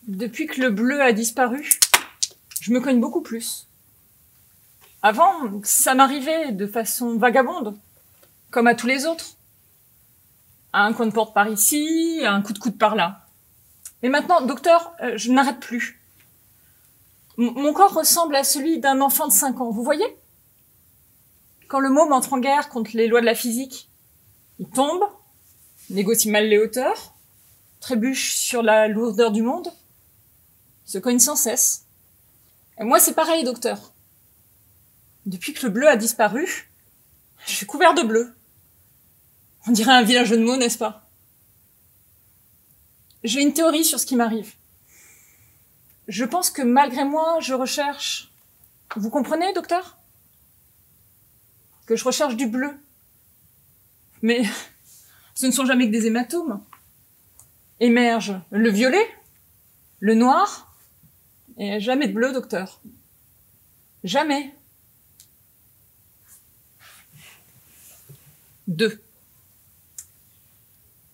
Depuis que le bleu a disparu, je me cogne beaucoup plus. Avant, ça m'arrivait de façon vagabonde, comme à tous les autres. Un coin de porte par ici, un coup de coude par là. Mais maintenant, docteur, je n'arrête plus. Mon corps ressemble à celui d'un enfant de 5 ans, vous voyez? Quand le môme entre en guerre contre les lois de la physique, il tombe, négocie mal les hauteurs, trébuche sur la lourdeur du monde, se cogne sans cesse. Et moi, c'est pareil, docteur. Depuis que le bleu a disparu, je suis couvert de bleu. On dirait un vilain jeu de mots, n'est-ce pas? J'ai une théorie sur ce qui m'arrive. Je pense que malgré moi, je recherche... Vous comprenez, docteur? Que je recherche du bleu. Mais ce ne sont jamais que des hématomes. Émerge le violet, le noir, et jamais de bleu, docteur. Jamais. 2.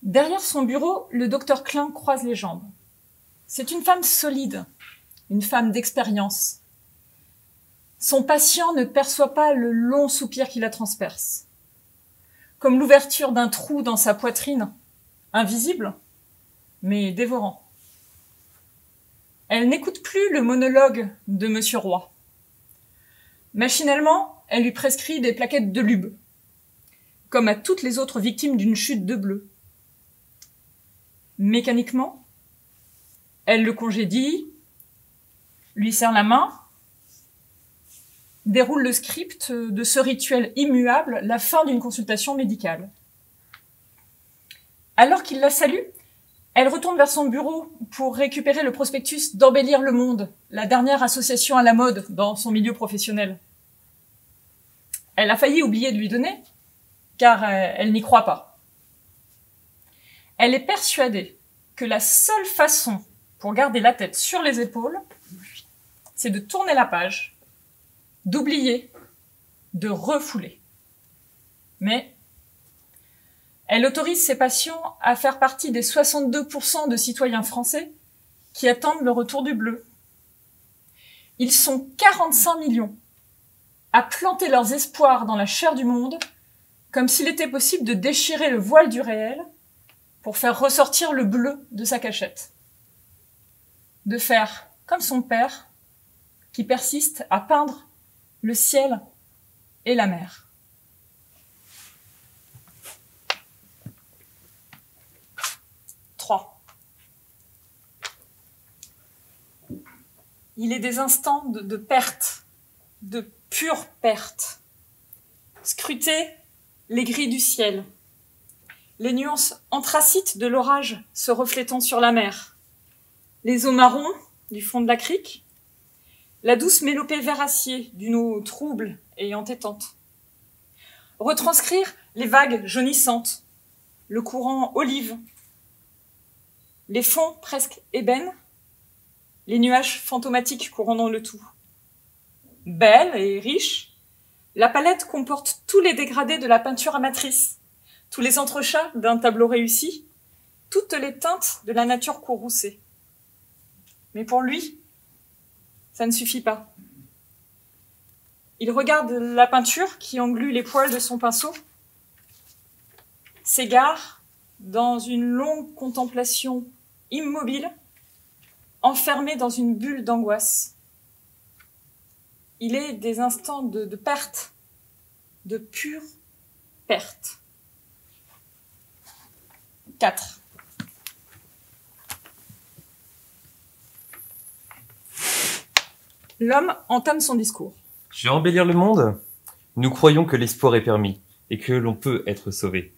Derrière son bureau, le docteur Klein croise les jambes. C'est une femme solide, une femme d'expérience. Son patient ne perçoit pas le long soupir qui la transperce. Comme l'ouverture d'un trou dans sa poitrine, invisible, mais dévorant. Elle n'écoute plus le monologue de Monsieur Roy. Machinalement, elle lui prescrit des plaquettes de lube, comme à toutes les autres victimes d'une chute de bleu. Mécaniquement, elle le congédie, lui serre la main, déroule le script de ce rituel immuable, la fin d'une consultation médicale. Alors qu'il la salue, elle retourne vers son bureau pour récupérer le prospectus d'Embellir le Monde, la dernière association à la mode dans son milieu professionnel. Elle a failli oublier de lui donner, car elle n'y croit pas. Elle est persuadée que la seule façon pour garder la tête sur les épaules, c'est de tourner la page, d'oublier, de refouler. Mais elle autorise ses patients à faire partie des 62% de citoyens français qui attendent le retour du bleu. Ils sont 45 millions à planter leurs espoirs dans la chair du monde, comme s'il était possible de déchirer le voile du réel pour faire ressortir le bleu de sa cachette. De faire comme son père, qui persiste à peindre le ciel et la mer. Il est des instants de perte, de pure perte. Scrutez les gris du ciel, les nuances anthracites de l'orage se reflétant sur la mer, les eaux marrons du fond de la crique, la douce mélopée vert-acier d'une eau trouble et entêtante. Retranscrire les vagues jaunissantes, le courant olive, les fonds presque ébènes, les nuages fantomatiques couronnant le tout. Belle et riche, la palette comporte tous les dégradés de la peinture amatrice, tous les entrechats d'un tableau réussi, toutes les teintes de la nature courroucée. Mais pour lui, ça ne suffit pas. Il regarde la peinture qui englue les poils de son pinceau, s'égare dans une longue contemplation immobile, enfermé dans une bulle d'angoisse. Il est des instants de perte, de pure perte. 4. L'homme entame son discours. Je vais embellir le monde. Nous croyons que l'espoir est permis et que l'on peut être sauvé.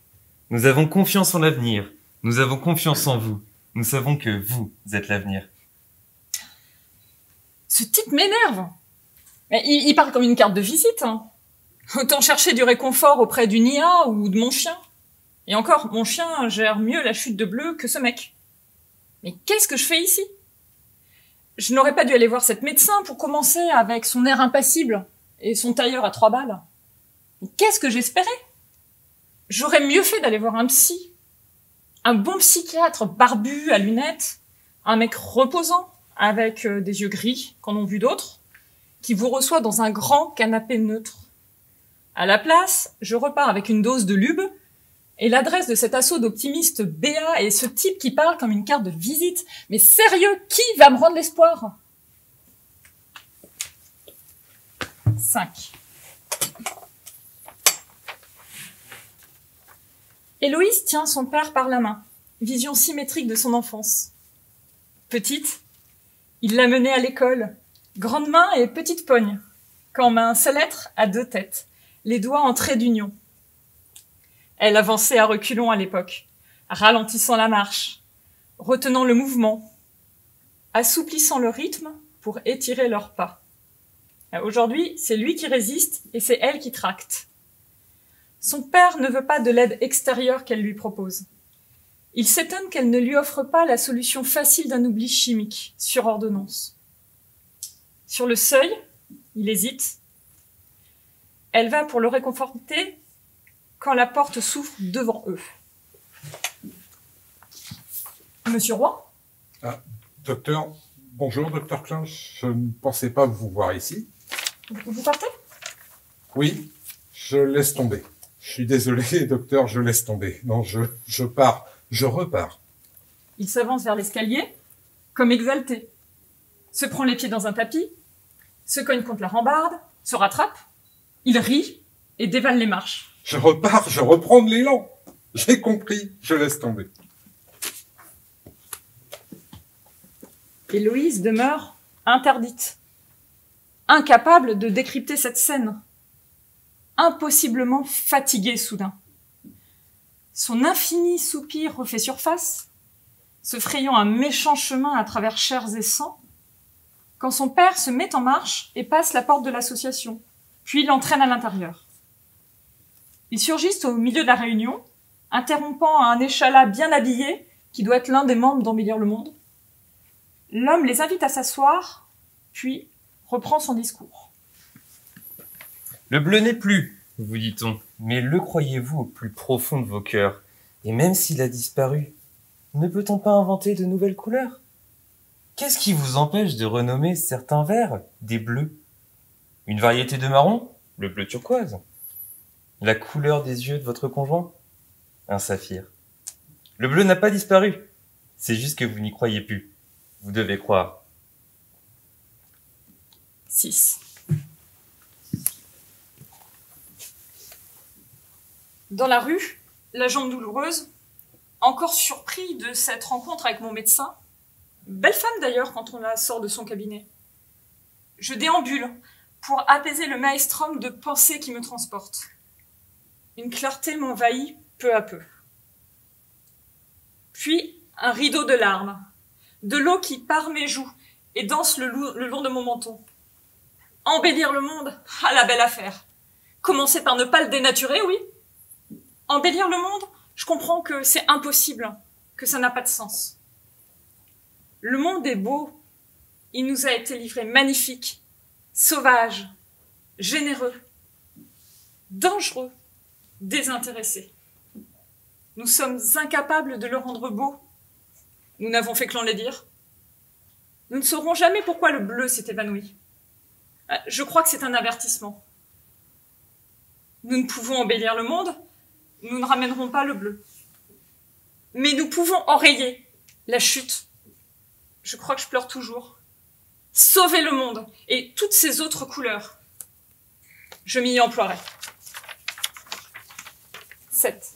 Nous avons confiance en l'avenir. Nous avons confiance en vous. Nous savons que vous êtes l'avenir. Ce type m'énerve. Mais il parle comme une carte de visite. Hein. Autant chercher du réconfort auprès d'une IA ou de mon chien. Et encore, mon chien gère mieux la chute de bleu que ce mec. Mais qu'est-ce que je fais ici? Je n'aurais pas dû aller voir cette médecin pour commencer avec son air impassible et son tailleur à 3 balles. Mais qu'est-ce que j'espérais? J'aurais mieux fait d'aller voir un psy. Un bon psychiatre barbu à lunettes, un mec reposant avec des yeux gris qu'en ont vu d'autres, qui vous reçoit dans un grand canapé neutre. À la place, je repars avec une dose de lube et l'adresse de cet assaut d'optimistes BA et ce type qui parle comme une carte de visite. Mais sérieux, qui va me rendre l'espoir? 5. Héloïse tient son père par la main, vision symétrique de son enfance. Petite, il l'a menée à l'école, grande main et petite pogne, quand main sa lettre à 2 têtes, les doigts en trait d'union. Elle avançait à reculons à l'époque, ralentissant la marche, retenant le mouvement, assouplissant le rythme pour étirer leurs pas. Aujourd'hui, c'est lui qui résiste et c'est elle qui tracte. Son père ne veut pas de l'aide extérieure qu'elle lui propose. Il s'étonne qu'elle ne lui offre pas la solution facile d'un oubli chimique, sur ordonnance. Sur le seuil, il hésite. Elle va pour le réconforter quand la porte s'ouvre devant eux. Monsieur Roy? Ah, docteur, bonjour, docteur Klein. Je ne pensais pas vous voir ici. Vous partez? Oui, je laisse tomber. Je suis désolé, docteur, je laisse tomber. Non, je pars, je repars. Il s'avance vers l'escalier, comme exalté. Se prend les pieds dans un tapis, se cogne contre la rambarde, se rattrape. Il rit et dévale les marches. Je repars, je reprends de l'élan. J'ai compris, je laisse tomber. Héloïse demeure interdite, incapable de décrypter cette scène, impossiblement fatiguée soudain. Son infini soupir refait surface, se frayant un méchant chemin à travers chairs et sang, quand son père se met en marche et passe la porte de l'association, puis l'entraîne à l'intérieur. Ils surgissent au milieu de la réunion, interrompant un échalas bien habillé, qui doit être l'un des membres d'Embellir le monde. L'homme les invite à s'asseoir, puis reprend son discours. Le bleu n'est plus. vous dit-on, mais le croyez-vous au plus profond de vos cœurs? Et même s'il a disparu, ne peut-on pas inventer de nouvelles couleurs? Qu'est-ce qui vous empêche de renommer certains verts des bleus? Une variété de marron? Le bleu turquoise. La couleur des yeux de votre conjoint? Un saphir. Le bleu n'a pas disparu. C'est juste que vous n'y croyez plus. Vous devez croire. 6. Dans la rue, la jambe douloureuse, encore surpris de cette rencontre avec mon médecin, belle femme d'ailleurs quand on la sort de son cabinet. Je déambule pour apaiser le maelstrom de pensées qui me transportent. Une clarté m'envahit peu à peu. Puis un rideau de larmes, de l'eau qui pare mes joues et danse le long de mon menton. Embellir le monde, ah la belle affaire. Commencer par ne pas le dénaturer, oui. Embellir le monde, je comprends que c'est impossible, que ça n'a pas de sens. Le monde est beau, il nous a été livré magnifique, sauvage, généreux, dangereux, désintéressé. Nous sommes incapables de le rendre beau. Nous n'avons fait que l'en les dire. Nous ne saurons jamais pourquoi le bleu s'est évanoui. Je crois que c'est un avertissement. Nous ne pouvons embellir le monde, nous ne ramènerons pas le bleu. Mais nous pouvons enrayer la chute. Je crois que je pleure toujours. Sauver le monde et toutes ces autres couleurs. Je m'y emploierai. 7.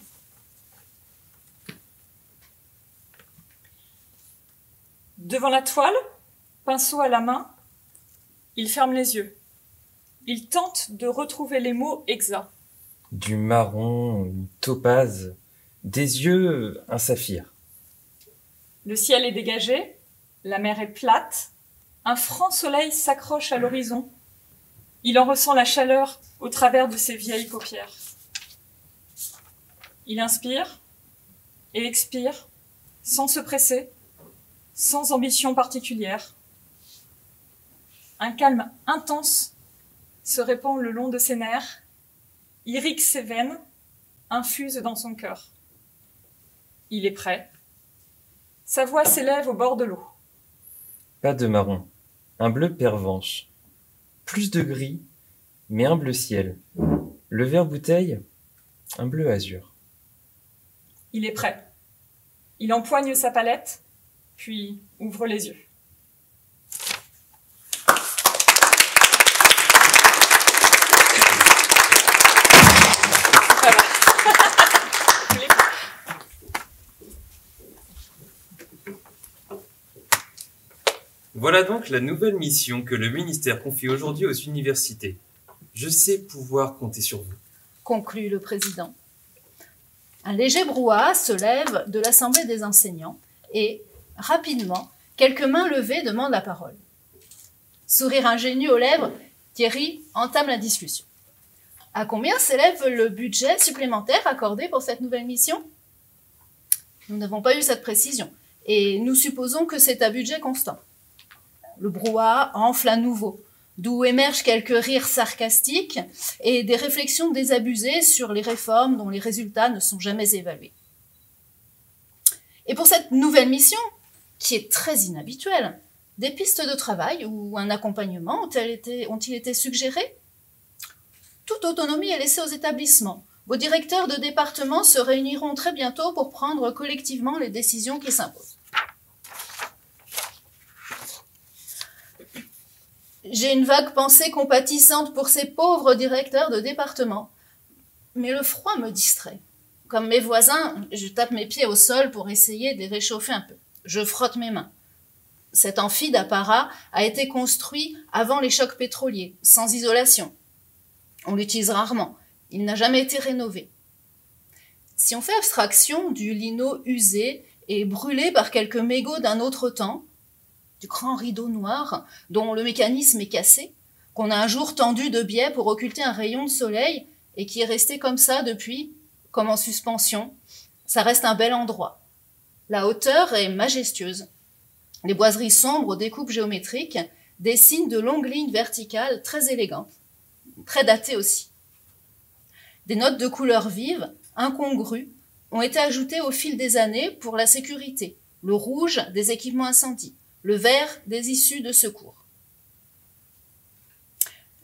Devant la toile, pinceau à la main, il ferme les yeux. Il tente de retrouver les mots exacts. Du marron, une topaze, des yeux, un saphir. Le ciel est dégagé, la mer est plate, un franc soleil s'accroche à l'horizon. Il en ressent la chaleur au travers de ses vieilles paupières. Il inspire et expire, sans se presser, sans ambition particulière. Un calme intense se répand le long de ses nerfs, irrigue ses veines, infuse dans son cœur. Il est prêt. Sa voix s'élève au bord de l'eau. Pas de marron, un bleu pervenche. Plus de gris, mais un bleu ciel. Le vert bouteille, un bleu azur. Il est prêt. Il empoigne sa palette, puis ouvre les yeux. Voilà. Voilà donc la nouvelle mission que le ministère confie aujourd'hui aux universités. Je sais pouvoir compter sur vous. Conclut le président. Un léger brouhaha se lève de l'Assemblée des enseignants et, rapidement, quelques mains levées demandent la parole. Sourire ingénieux aux lèvres, Thierry entame la discussion. À combien s'élève le budget supplémentaire accordé pour cette nouvelle mission? Nous n'avons pas eu cette précision et nous supposons que c'est à budget constant. Le brouhaha enfle à nouveau, d'où émergent quelques rires sarcastiques et des réflexions désabusées sur les réformes dont les résultats ne sont jamais évalués. Et pour cette nouvelle mission, qui est très inhabituelle, des pistes de travail ou un accompagnement ont-ils été suggérés? Toute autonomie est laissée aux établissements. Vos directeurs de département se réuniront très bientôt pour prendre collectivement les décisions qui s'imposent. J'ai une vague pensée compatissante pour ces pauvres directeurs de département. Mais le froid me distrait. Comme mes voisins, je tape mes pieds au sol pour essayer de les réchauffer un peu. Je frotte mes mains. Cet amphi d'apparat a été construit avant les chocs pétroliers, sans isolation. On l'utilise rarement. Il n'a jamais été rénové. Si on fait abstraction du lino usé et brûlé par quelques mégots d'un autre temps, du grand rideau noir dont le mécanisme est cassé, qu'on a un jour tendu de biais pour occulter un rayon de soleil et qui est resté comme ça depuis, comme en suspension, ça reste un bel endroit. La hauteur est majestueuse. Les boiseries sombres aux découpes géométriques dessinent de longues lignes verticales très élégantes, très datées aussi. Des notes de couleurs vives, incongrues, ont été ajoutées au fil des années pour la sécurité. Le rouge des équipements incendies, le vert des issues de secours.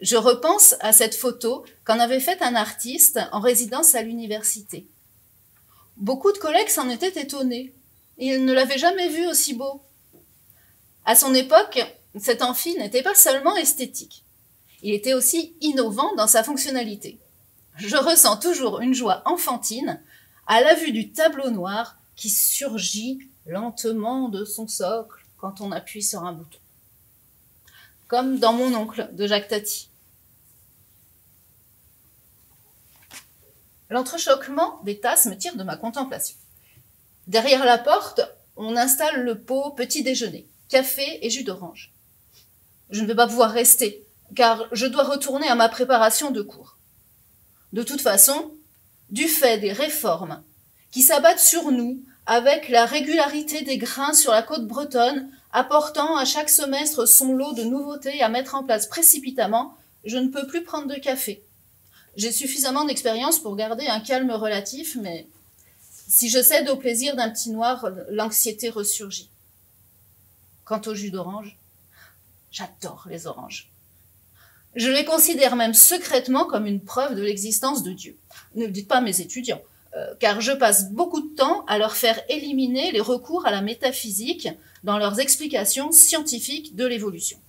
Je repense à cette photo qu'en avait faite un artiste en résidence à l'université. Beaucoup de collègues s'en étaient étonnés. Ils ne l'avaient jamais vu aussi beau. À son époque, cet amphi n'était pas seulement esthétique. Il était aussi innovant dans sa fonctionnalité. Je ressens toujours une joie enfantine à la vue du tableau noir qui surgit lentement de son socle quand on appuie sur un bouton. Comme dans Mon oncle de Jacques Tati. L'entrechoquement des tasses me tire de ma contemplation. Derrière la porte, on installe le pot petit déjeuner, café et jus d'orange. Je ne vais pas pouvoir rester, car je dois retourner à ma préparation de cours. De toute façon, du fait des réformes qui s'abattent sur nous avec la régularité des grains sur la côte bretonne, apportant à chaque semestre son lot de nouveautés à mettre en place précipitamment, je ne peux plus prendre de café. J'ai suffisamment d'expérience pour garder un calme relatif, mais si je cède au plaisir d'un petit noir, l'anxiété ressurgit. Quant au jus d'orange, j'adore les oranges. Je les considère même secrètement comme une preuve de l'existence de Dieu. Ne le dites pas à mes étudiants, car je passe beaucoup de temps à leur faire éliminer les recours à la métaphysique dans leurs explications scientifiques de l'évolution.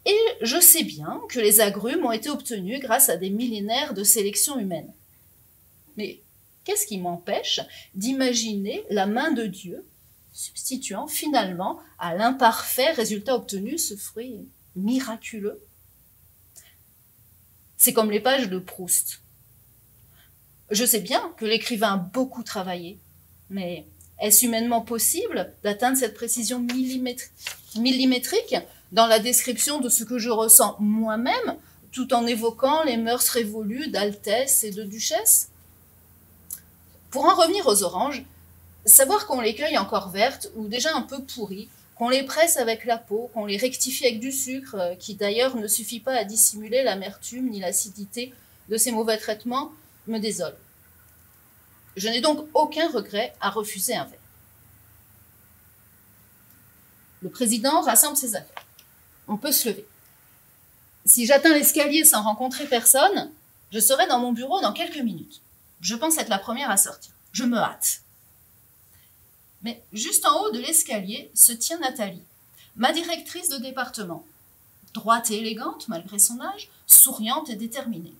Et je sais bien que les agrumes ont été obtenus grâce à des millénaires de sélection humaine. Mais qu'est-ce qui m'empêche d'imaginer la main de Dieu substituant finalement à l'imparfait résultat obtenu ce fruit miraculeux? C'est comme les pages de Proust. Je sais bien que l'écrivain a beaucoup travaillé, mais est-ce humainement possible d'atteindre cette précision millimétrique dans la description de ce que je ressens moi-même, tout en évoquant les mœurs révolues d'altesse et de duchesse? Pour en revenir aux oranges, savoir qu'on les cueille encore vertes ou déjà un peu pourries, qu'on les presse avec la peau, qu'on les rectifie avec du sucre, qui d'ailleurs ne suffit pas à dissimuler l'amertume ni l'acidité de ces mauvais traitements, me désole. Je n'ai donc aucun regret à refuser un verre. Le président rassemble ses affaires. On peut se lever. Si j'atteins l'escalier sans rencontrer personne, je serai dans mon bureau dans quelques minutes. Je pense être la première à sortir. Je me hâte. Mais juste en haut de l'escalier se tient Nathalie, ma directrice de département. Droite et élégante, malgré son âge, souriante et déterminée.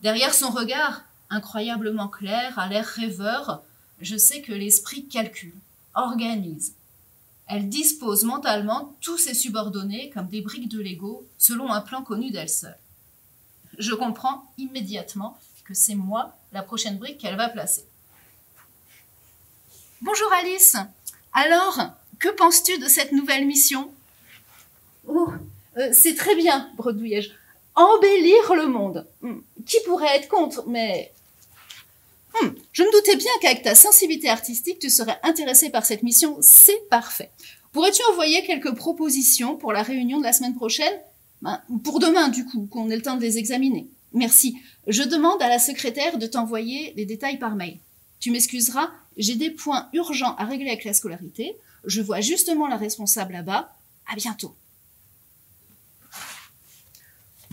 Derrière son regard, incroyablement clair, à l'air rêveur, je sais que l'esprit calcule, organise. Elle dispose mentalement tous ses subordonnés comme des briques de Lego, selon un plan connu d'elle seule. Je comprends immédiatement que c'est moi la prochaine brique qu'elle va placer. Bonjour Alice. Alors, que penses-tu de cette nouvelle mission? Oh, c'est très bien, bredouillai-je. Embellir le monde. Qui pourrait être contre, mais... Je me doutais bien qu'avec ta sensibilité artistique, tu serais intéressée par cette mission. C'est parfait. Pourrais-tu envoyer quelques propositions pour la réunion de la semaine prochaine? Pour demain, du coup, qu'on ait le temps de les examiner. Merci. Je demande à la secrétaire de t'envoyer les détails par mail. Tu m'excuseras, j'ai des points urgents à régler avec la scolarité. Je vois justement la responsable là-bas. À bientôt.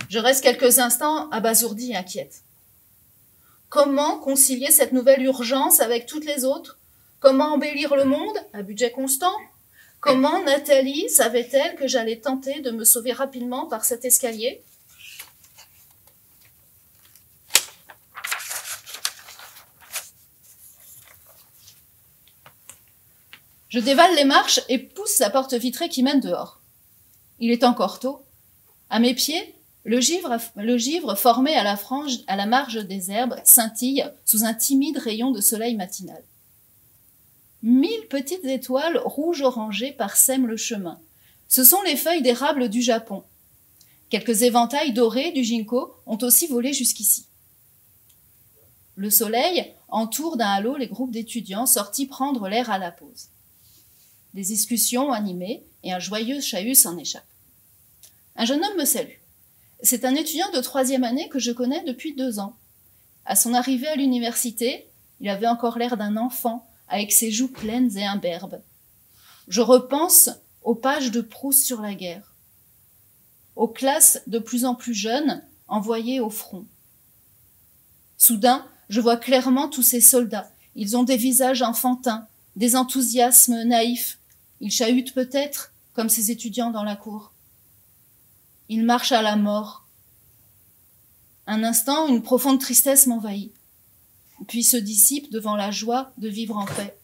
Je reste quelques instants abasourdie et inquiète. Comment concilier cette nouvelle urgence avec toutes les autres? Comment embellir le monde à budget constant? Comment Nathalie savait-elle que j'allais tenter de me sauver rapidement par cet escalier? Je dévale les marches et pousse la porte vitrée qui mène dehors. Il est encore tôt. À mes pieds, le givre formé à la marge des herbes scintille sous un timide rayon de soleil matinal. 1000 petites étoiles rouge-orangées parsèment le chemin. Ce sont les feuilles d'érable du Japon. Quelques éventails dorés du ginkgo ont aussi volé jusqu'ici. Le soleil entoure d'un halo les groupes d'étudiants sortis prendre l'air à la pause. Des discussions animées et un joyeux chahut s'en échappe. Un jeune homme me salue. C'est un étudiant de 3e année que je connais depuis 2 ans. À son arrivée à l'université, il avait encore l'air d'un enfant, avec ses joues pleines et imberbes. Je repense aux pages de Proust sur la guerre, aux classes de plus en plus jeunes envoyées au front. Soudain, je vois clairement tous ces soldats. Ils ont des visages enfantins, des enthousiasmes naïfs. Ils chahutent peut-être, comme ces étudiants dans la cour. Ils marchent à la mort. Un instant, une profonde tristesse m'envahit, puis se dissipe devant la joie de vivre en paix.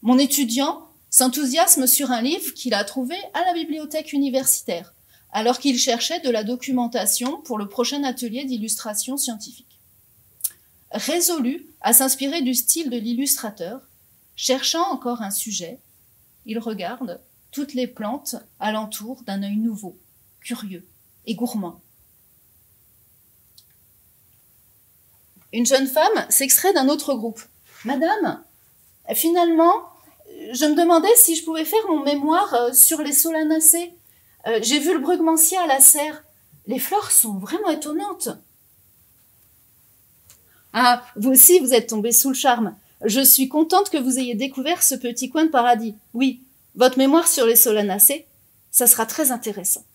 Mon étudiant s'enthousiasme sur un livre qu'il a trouvé à la bibliothèque universitaire, alors qu'il cherchait de la documentation pour le prochain atelier d'illustration scientifique. Résolu à s'inspirer du style de l'illustrateur, cherchant encore un sujet, il regarde toutes les plantes alentour d'un œil nouveau, curieux et gourmand. Une jeune femme s'extrait d'un autre groupe. « Madame, finalement, je me demandais si je pouvais faire mon mémoire sur les solanacées. J'ai vu le brugmansia à la serre. Les fleurs sont vraiment étonnantes. » « Ah, vous aussi, vous êtes tombée sous le charme. Je suis contente que vous ayez découvert ce petit coin de paradis. Oui, votre mémoire sur les solanacées, ça sera très intéressant. »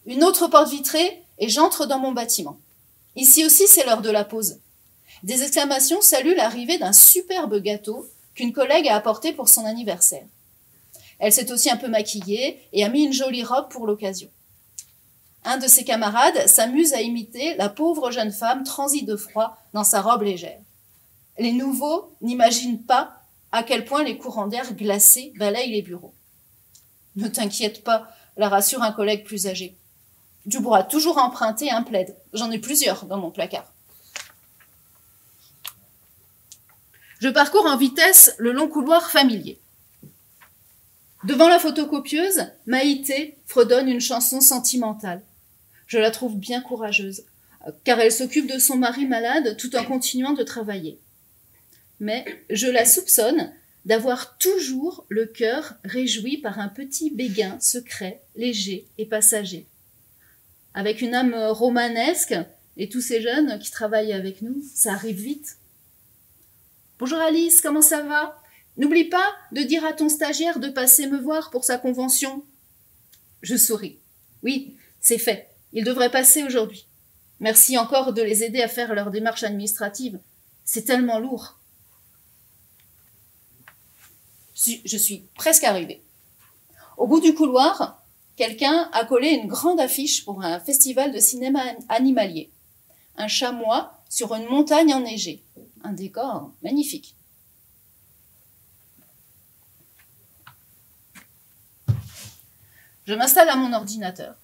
Une autre porte vitrée et j'entre dans mon bâtiment. Ici aussi, c'est l'heure de la pause. Des exclamations saluent l'arrivée d'un superbe gâteau qu'une collègue a apporté pour son anniversaire. Elle s'est aussi un peu maquillée et a mis une jolie robe pour l'occasion. Un de ses camarades s'amuse à imiter la pauvre jeune femme transie de froid dans sa robe légère. Les nouveaux n'imaginent pas à quel point les courants d'air glacés balayent les bureaux. « Ne t'inquiète pas », la rassure un collègue plus âgé. « Tu pourras toujours emprunter un plaid. J'en ai plusieurs dans mon placard. » Je parcours en vitesse le long couloir familier. Devant la photocopieuse, Maïté fredonne une chanson sentimentale. Je la trouve bien courageuse, car elle s'occupe de son mari malade tout en continuant de travailler. Mais je la soupçonne d'avoir toujours le cœur réjoui par un petit béguin secret, léger et passager. Avec une âme romanesque et tous ces jeunes qui travaillent avec nous, ça arrive vite. « Bonjour Alice, comment ça va ? N'oublie pas de dire à ton stagiaire de passer me voir pour sa convention. » Je souris. « Oui, c'est fait. Il devrait passer aujourd'hui. Merci encore de les aider à faire leur démarche administrative. C'est tellement lourd. » Je suis presque arrivée. Au bout du couloir, quelqu'un a collé une grande affiche pour un festival de cinéma animalier. Un chamois sur une montagne enneigée. Un décor magnifique. Je m'installe à mon ordinateur.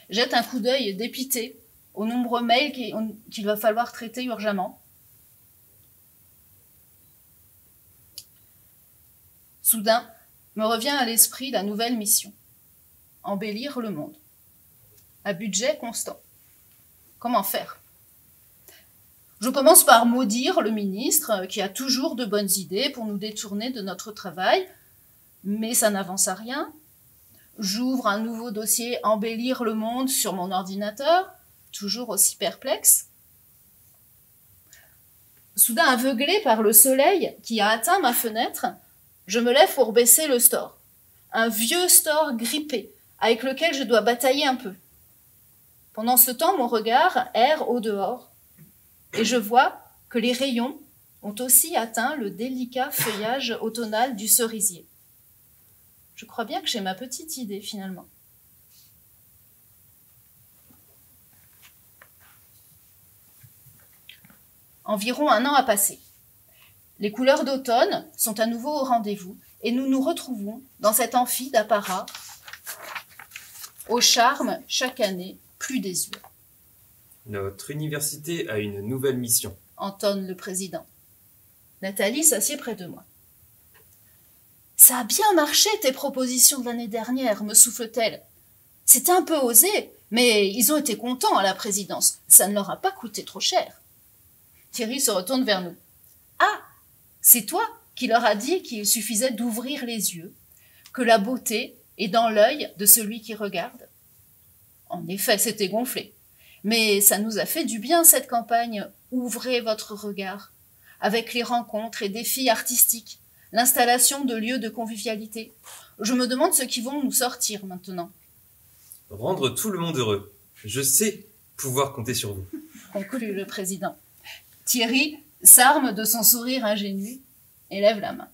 Jette un coup d'œil dépité aux nombreux mails qu'il va falloir traiter urgemment. Soudain, me revient à l'esprit la nouvelle mission. Embellir le monde. À budget constant. Comment faire ? Je commence par maudire le ministre qui a toujours de bonnes idées pour nous détourner de notre travail, mais ça n'avance à rien. J'ouvre un nouveau dossier « Embellir le monde » sur mon ordinateur, toujours aussi perplexe. Soudain, aveuglé par le soleil qui a atteint ma fenêtre, je me lève pour baisser le store. Un vieux store grippé, avec lequel je dois batailler un peu. Pendant ce temps, mon regard erre au dehors, et je vois que les rayons ont aussi atteint le délicat feuillage automnal du cerisier. Je crois bien que j'ai ma petite idée, finalement. Environ un an a passé. Les couleurs d'automne sont à nouveau au rendez-vous et nous nous retrouvons dans cet amphi d'apparat au charme, chaque année, plus désuet. Notre université a une nouvelle mission, entonne le président. Nathalie s'assied près de moi. Ça a bien marché, tes propositions de l'année dernière, me souffle-t-elle. C'était un peu osé, mais ils ont été contents à la présidence. Ça ne leur a pas coûté trop cher. Thierry se retourne vers nous. Ah, c'est toi qui leur as dit qu'il suffisait d'ouvrir les yeux, que la beauté est dans l'œil de celui qui regarde. En effet, c'était gonflé. Mais ça nous a fait du bien, cette campagne. Ouvrez votre regard. Avec les rencontres et défis artistiques, l'installation de lieux de convivialité. Je me demande ce qui vont nous sortir maintenant. Rendre tout le monde heureux. Je sais pouvoir compter sur vous. Conclut le président. Thierry s'arme de son sourire ingénu et lève la main.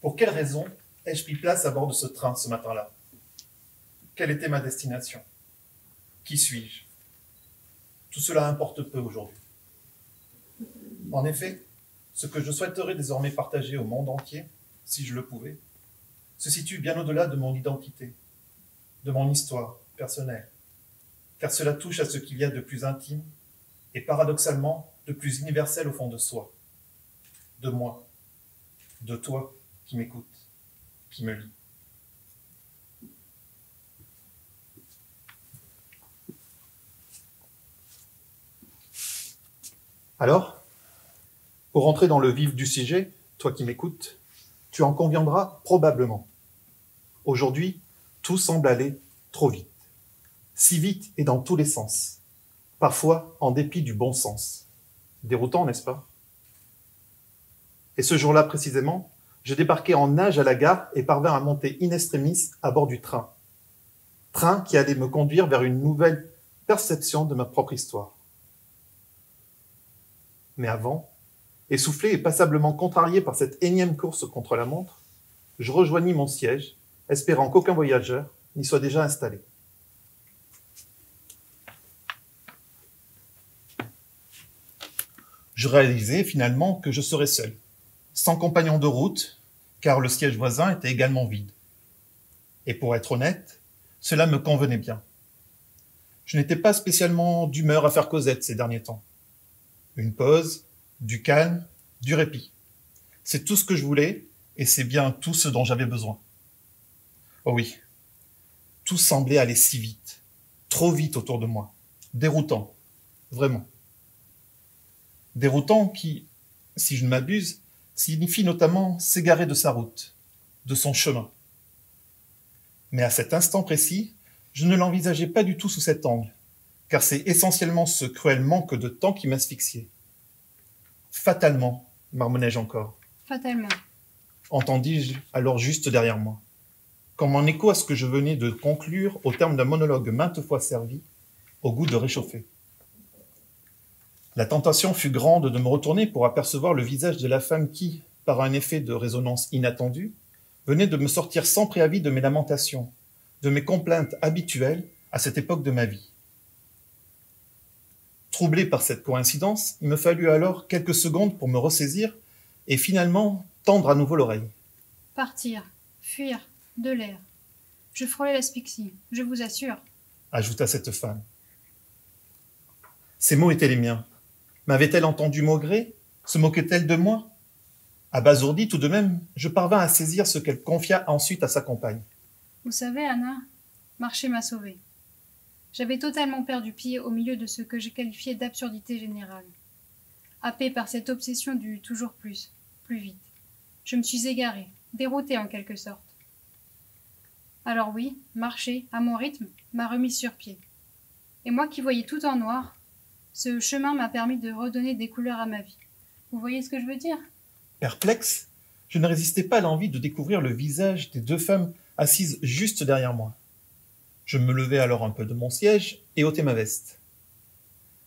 Pour quelle raison ai-je pris place à bord de ce train ce matin-là? Quelle était ma destination? Qui suis-je? Tout cela importe peu aujourd'hui. En effet, ce que je souhaiterais désormais partager au monde entier, si je le pouvais, se situe bien au-delà de mon identité, de mon histoire personnelle, car cela touche à ce qu'il y a de plus intime et paradoxalement de plus universel au fond de soi, de moi, de toi qui m'écoute, qui me lit. Alors, pour entrer dans le vif du sujet, toi qui m'écoutes, tu en conviendras probablement. Aujourd'hui, tout semble aller trop vite. Si vite et dans tous les sens. Parfois en dépit du bon sens. Déroutant, n'est-ce pas? Et ce jour-là précisément, je débarquais en nage à la gare et parvins à monter in extremis à bord du train. Train qui allait me conduire vers une nouvelle perception de ma propre histoire. Mais avant, essoufflé et passablement contrarié par cette énième course contre la montre, je rejoignis mon siège, espérant qu'aucun voyageur n'y soit déjà installé. Je réalisai finalement que je serais seul, sans compagnon de route, car le siège voisin était également vide. Et pour être honnête, cela me convenait bien. Je n'étais pas spécialement d'humeur à faire causette ces derniers temps. Une pause, du calme, du répit. C'est tout ce que je voulais, et c'est bien tout ce dont j'avais besoin. Oh oui, tout semblait aller si vite, trop vite autour de moi, déroutant, vraiment. Déroutant qui, si je ne m'abuse, signifie notamment s'égarer de sa route, de son chemin. Mais à cet instant précis, je ne l'envisageais pas du tout sous cet angle, car c'est essentiellement ce cruel manque de temps qui m'asphyxiait. Fatalement, marmonnai-je encore. Fatalement. Entendis-je alors juste derrière moi, comme en écho à ce que je venais de conclure au terme d'un monologue maintes fois servi, au goût de réchauffer. La tentation fut grande de me retourner pour apercevoir le visage de la femme qui, par un effet de résonance inattendu, venait de me sortir sans préavis de mes lamentations, de mes complaintes habituelles à cette époque de ma vie. Troublé par cette coïncidence, il me fallut alors quelques secondes pour me ressaisir et finalement tendre à nouveau l'oreille. Partir, fuir, de l'air. Je frôlais l'asphyxie, je vous assure. Ajouta cette femme. Ces mots étaient les miens. M'avait-elle entendu maugrer? Se moquait-elle de moi? Abasourdi tout de même, je parvins à saisir ce qu'elle confia ensuite à sa compagne. Vous savez, Anna, marcher m'a sauvée. J'avais totalement perdu pied au milieu de ce que j'ai qualifié d'absurdité générale. Happée par cette obsession du toujours plus, plus vite. Je me suis égarée, déroutée en quelque sorte. Alors oui, marcher, à mon rythme, m'a remis sur pied. Et moi qui voyais tout en noir, ce chemin m'a permis de redonner des couleurs à ma vie. Vous voyez ce que je veux dire? Perplexe, je ne résistais pas à l'envie de découvrir le visage des deux femmes assises juste derrière moi. Je me levai alors un peu de mon siège et ôtai ma veste.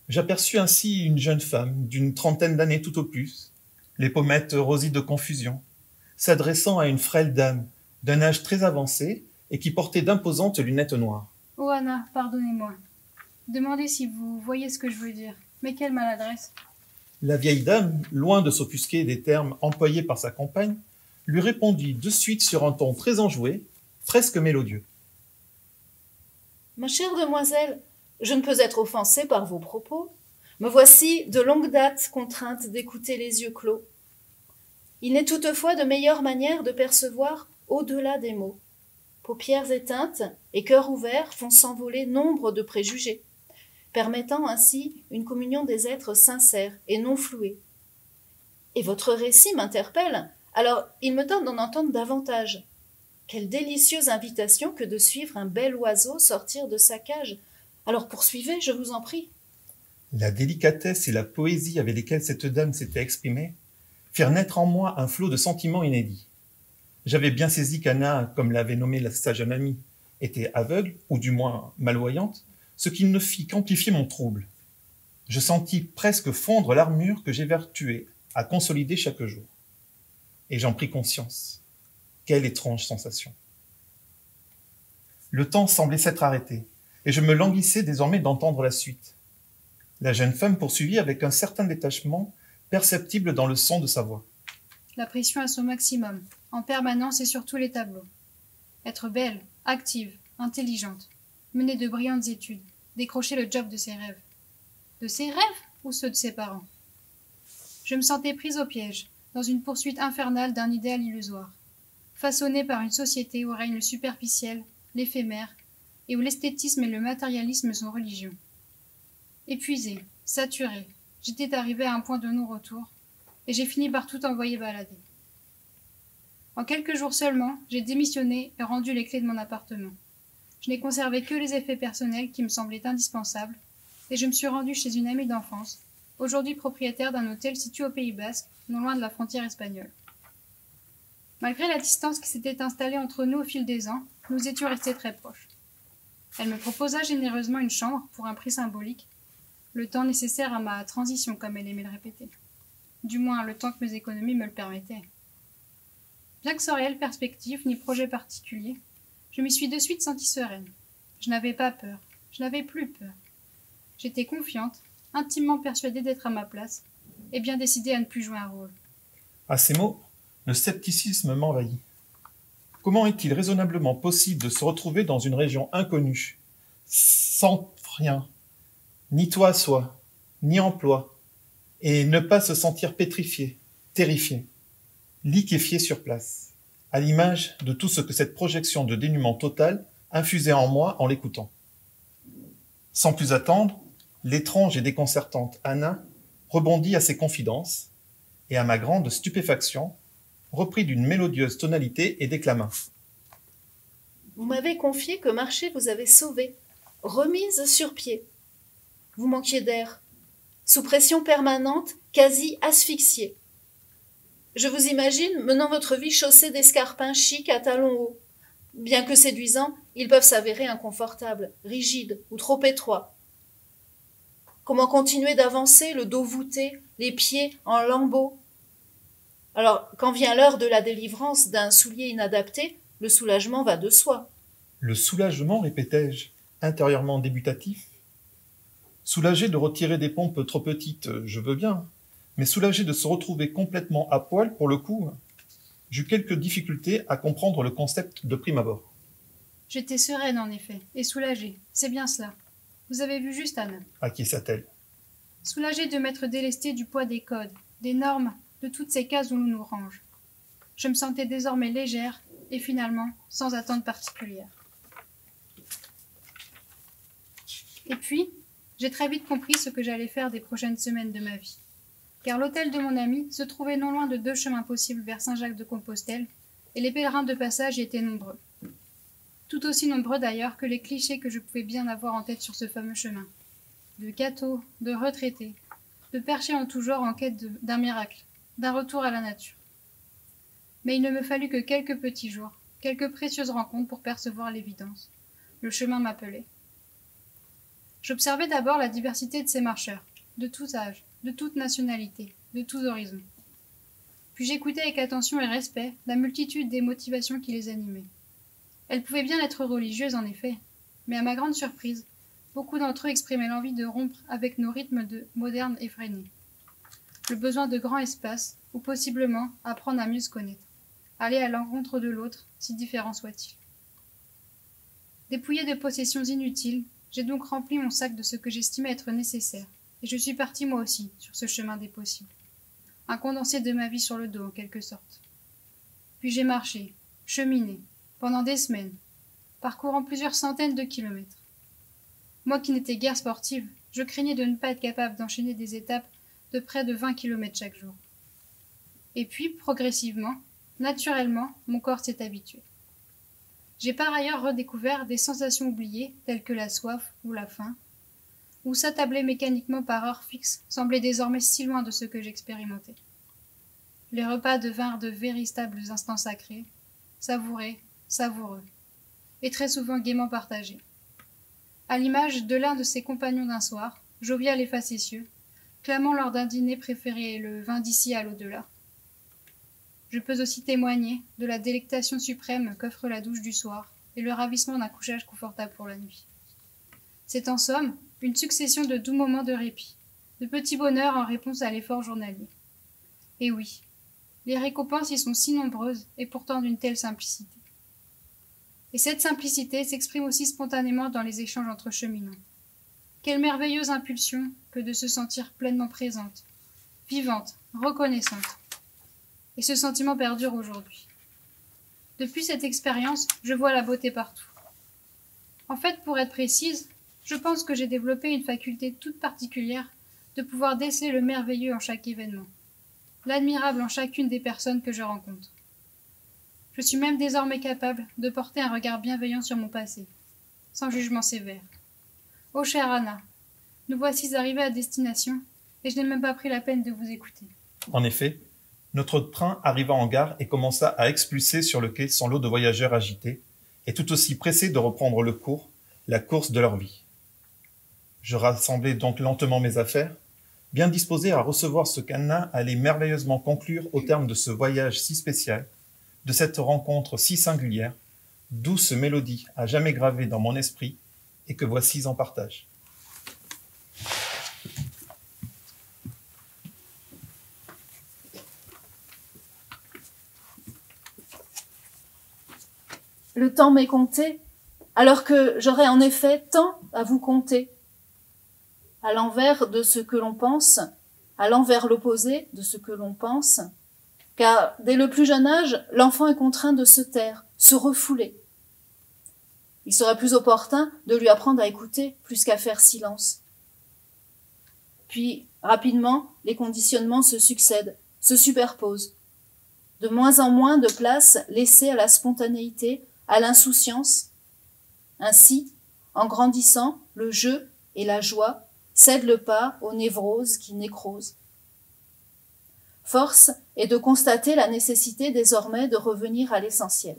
J'aperçus ainsi une jeune femme d'une trentaine d'années tout au plus, les pommettes rosies de confusion, s'adressant à une frêle dame d'un âge très avancé et qui portait d'imposantes lunettes noires. « Oh Anna, pardonnez-moi. Demandez si vous voyez ce que je veux dire. Mais quelle maladresse !» La vieille dame, loin de s'offusquer des termes employés par sa compagne, lui répondit de suite sur un ton très enjoué, presque mélodieux. « Ma chère demoiselle, je ne peux être offensée par vos propos. Me voici de longue date contrainte d'écouter les yeux clos. Il n'est toutefois de meilleure manière de percevoir au-delà des mots. Paupières éteintes et cœur ouvert font s'envoler nombre de préjugés, permettant ainsi une communion des êtres sincères et non floués. Et votre récit m'interpelle, alors il me tente d'en entendre davantage. Quelle délicieuse invitation que de suivre un bel oiseau sortir de sa cage. Alors poursuivez, je vous en prie. » La délicatesse et la poésie avec lesquelles cette dame s'était exprimée firent naître en moi un flot de sentiments inédits. J'avais bien saisi qu'Anna, comme l'avait nommé sa jeune amie, était aveugle, ou du moins malvoyante, ce qui ne fit qu'amplifier mon trouble. Je sentis presque fondre l'armure que j'évertuais à consolider chaque jour. Et j'en pris conscience. Quelle étrange sensation. Le temps semblait s'être arrêté, et je me languissais désormais d'entendre la suite. La jeune femme poursuivit avec un certain détachement perceptible dans le son de sa voix. La pression à son maximum, en permanence et sur tous les tableaux. Être belle, active, intelligente, mener de brillantes études, décrocher le job de ses rêves. De ses rêves ou ceux de ses parents? Je me sentais prise au piège, dans une poursuite infernale d'un idéal illusoire, façonné par une société où règne le superficiel, l'éphémère, et où l'esthétisme et le matérialisme sont religion. Épuisée, saturée, j'étais arrivée à un point de non-retour, et j'ai fini par tout envoyer balader. En quelques jours seulement, j'ai démissionné et rendu les clés de mon appartement. Je n'ai conservé que les effets personnels qui me semblaient indispensables, et je me suis rendue chez une amie d'enfance, aujourd'hui propriétaire d'un hôtel situé au Pays Basque, non loin de la frontière espagnole. Malgré la distance qui s'était installée entre nous au fil des ans, nous étions restés très proches. Elle me proposa généreusement une chambre pour un prix symbolique, le temps nécessaire à ma transition, comme elle aimait le répéter. Du moins, le temps que mes économies me le permettaient. Bien que sans réelle perspective ni projet particulier, je m'y suis de suite sentie sereine. Je n'avais pas peur, je n'avais plus peur. J'étais confiante, intimement persuadée d'être à ma place, et bien décidée à ne plus jouer un rôle. À ces mots, le scepticisme m'envahit. Comment est-il raisonnablement possible de se retrouver dans une région inconnue, sans rien, ni toit à soi, ni emploi, et ne pas se sentir pétrifié, terrifié, liquéfié sur place, à l'image de tout ce que cette projection de dénuement total infusait en moi en l'écoutant. Sans plus attendre, l'étrange et déconcertante Anna rebondit à ses confidences, et à ma grande stupéfaction, reprit d'une mélodieuse tonalité et déclama. « Vous m'avez confié que Marché vous avait sauvée, remise sur pied. Vous manquiez d'air, sous pression permanente, quasi asphyxiée. Je vous imagine menant votre vie chaussée d'escarpins chics à talons hauts. Bien que séduisants, ils peuvent s'avérer inconfortables, rigides ou trop étroits. Comment continuer d'avancer, le dos voûté, les pieds en lambeaux? Alors, quand vient l'heure de la délivrance d'un soulier inadapté, le soulagement va de soi. » Le soulagement, répétai-je, intérieurement débutatif. Soulagé de retirer des pompes trop petites, je veux bien, mais soulagé de se retrouver complètement à poil, pour le coup, j'eus quelques difficultés à comprendre le concept de prime abord. J'étais sereine, en effet, et soulagée, c'est bien cela. Vous avez vu juste, Anne. Acquiesça-t-elle. Soulagée de m'être délestée du poids des codes, des normes, de toutes ces cases où l'on nous range. Je me sentais désormais légère et finalement sans attente particulière. Et puis, j'ai très vite compris ce que j'allais faire des prochaines semaines de ma vie. Car l'hôtel de mon ami se trouvait non loin de 2 chemins possibles vers Saint-Jacques-de-Compostelle, et les pèlerins de passage y étaient nombreux. Tout aussi nombreux d'ailleurs que les clichés que je pouvais bien avoir en tête sur ce fameux chemin. De cathos, de retraités, de perchés en tout genre en quête d'un miracle, d'un retour à la nature. Mais il ne me fallut que quelques petits jours, quelques précieuses rencontres pour percevoir l'évidence. Le chemin m'appelait. J'observais d'abord la diversité de ces marcheurs, de tous âges, de toute nationalité, de tous horizons. Puis j'écoutais avec attention et respect la multitude des motivations qui les animaient. Elles pouvaient bien être religieuses, en effet, mais à ma grande surprise, beaucoup d'entre eux exprimaient l'envie de rompre avec nos rythmes modernes effrénés. Le besoin de grands espaces, ou possiblement apprendre à mieux se connaître, aller à l'encontre de l'autre, si différent soit-il. Dépouillé de possessions inutiles, j'ai donc rempli mon sac de ce que j'estimais être nécessaire, et je suis parti moi aussi sur ce chemin des possibles. Un condensé de ma vie sur le dos, en quelque sorte. Puis j'ai marché, cheminé, pendant des semaines, parcourant plusieurs centaines de kilomètres. Moi qui n'étais guère sportive, je craignais de ne pas être capable d'enchaîner des étapes de près de 20 kilomètres chaque jour. Et puis, progressivement, naturellement, mon corps s'est habitué. J'ai par ailleurs redécouvert des sensations oubliées, telles que la soif ou la faim, où s'attabler mécaniquement par heure fixe semblait désormais si loin de ce que j'expérimentais. Les repas devinrent de véritables instants sacrés, savourés, savoureux, et très souvent gaiement partagés. À l'image de l'un de ses compagnons d'un soir, jovial et facétieux, clamant lors d'un dîner préféré le vin d'ici à l'au-delà. Je peux aussi témoigner de la délectation suprême qu'offre la douche du soir et le ravissement d'un couchage confortable pour la nuit. C'est en somme une succession de doux moments de répit, de petits bonheurs en réponse à l'effort journalier. Et oui, les récompenses y sont si nombreuses et pourtant d'une telle simplicité. Et cette simplicité s'exprime aussi spontanément dans les échanges entre cheminants. Quelle merveilleuse impulsion que de se sentir pleinement présente, vivante, reconnaissante. Et ce sentiment perdure aujourd'hui. Depuis cette expérience, je vois la beauté partout. En fait, pour être précise, je pense que j'ai développé une faculté toute particulière de pouvoir déceler le merveilleux en chaque événement, l'admirable en chacune des personnes que je rencontre. Je suis même désormais capable de porter un regard bienveillant sur mon passé, sans jugement sévère. Oh chère Anna, nous voici arrivés à destination, et je n'ai même pas pris la peine de vous écouter. En effet, notre train arriva en gare et commença à expulser sur le quai son lot de voyageurs agités, et tout aussi pressés de reprendre le cours, la course de leur vie. Je rassemblai donc lentement mes affaires, bien disposé à recevoir ce qu'Anna allait merveilleusement conclure au terme de ce voyage si spécial, de cette rencontre si singulière, douce mélodie à jamais gravée dans mon esprit, et que voici en partage. Le temps m'est compté, alors que j'aurais en effet tant à vous conter. À l'envers de ce que l'on pense, à l'envers l'opposé de ce que l'on pense, car dès le plus jeune âge, l'enfant est contraint de se taire, se refouler. Il serait plus opportun de lui apprendre à écouter plus qu'à faire silence. Puis, rapidement, les conditionnements se succèdent, se superposent. De moins en moins de place laissée à la spontanéité, à l'insouciance. Ainsi, en grandissant, le jeu et la joie cèdent le pas aux névroses qui nécrosent. Force est de constater la nécessité désormais de revenir à l'essentiel.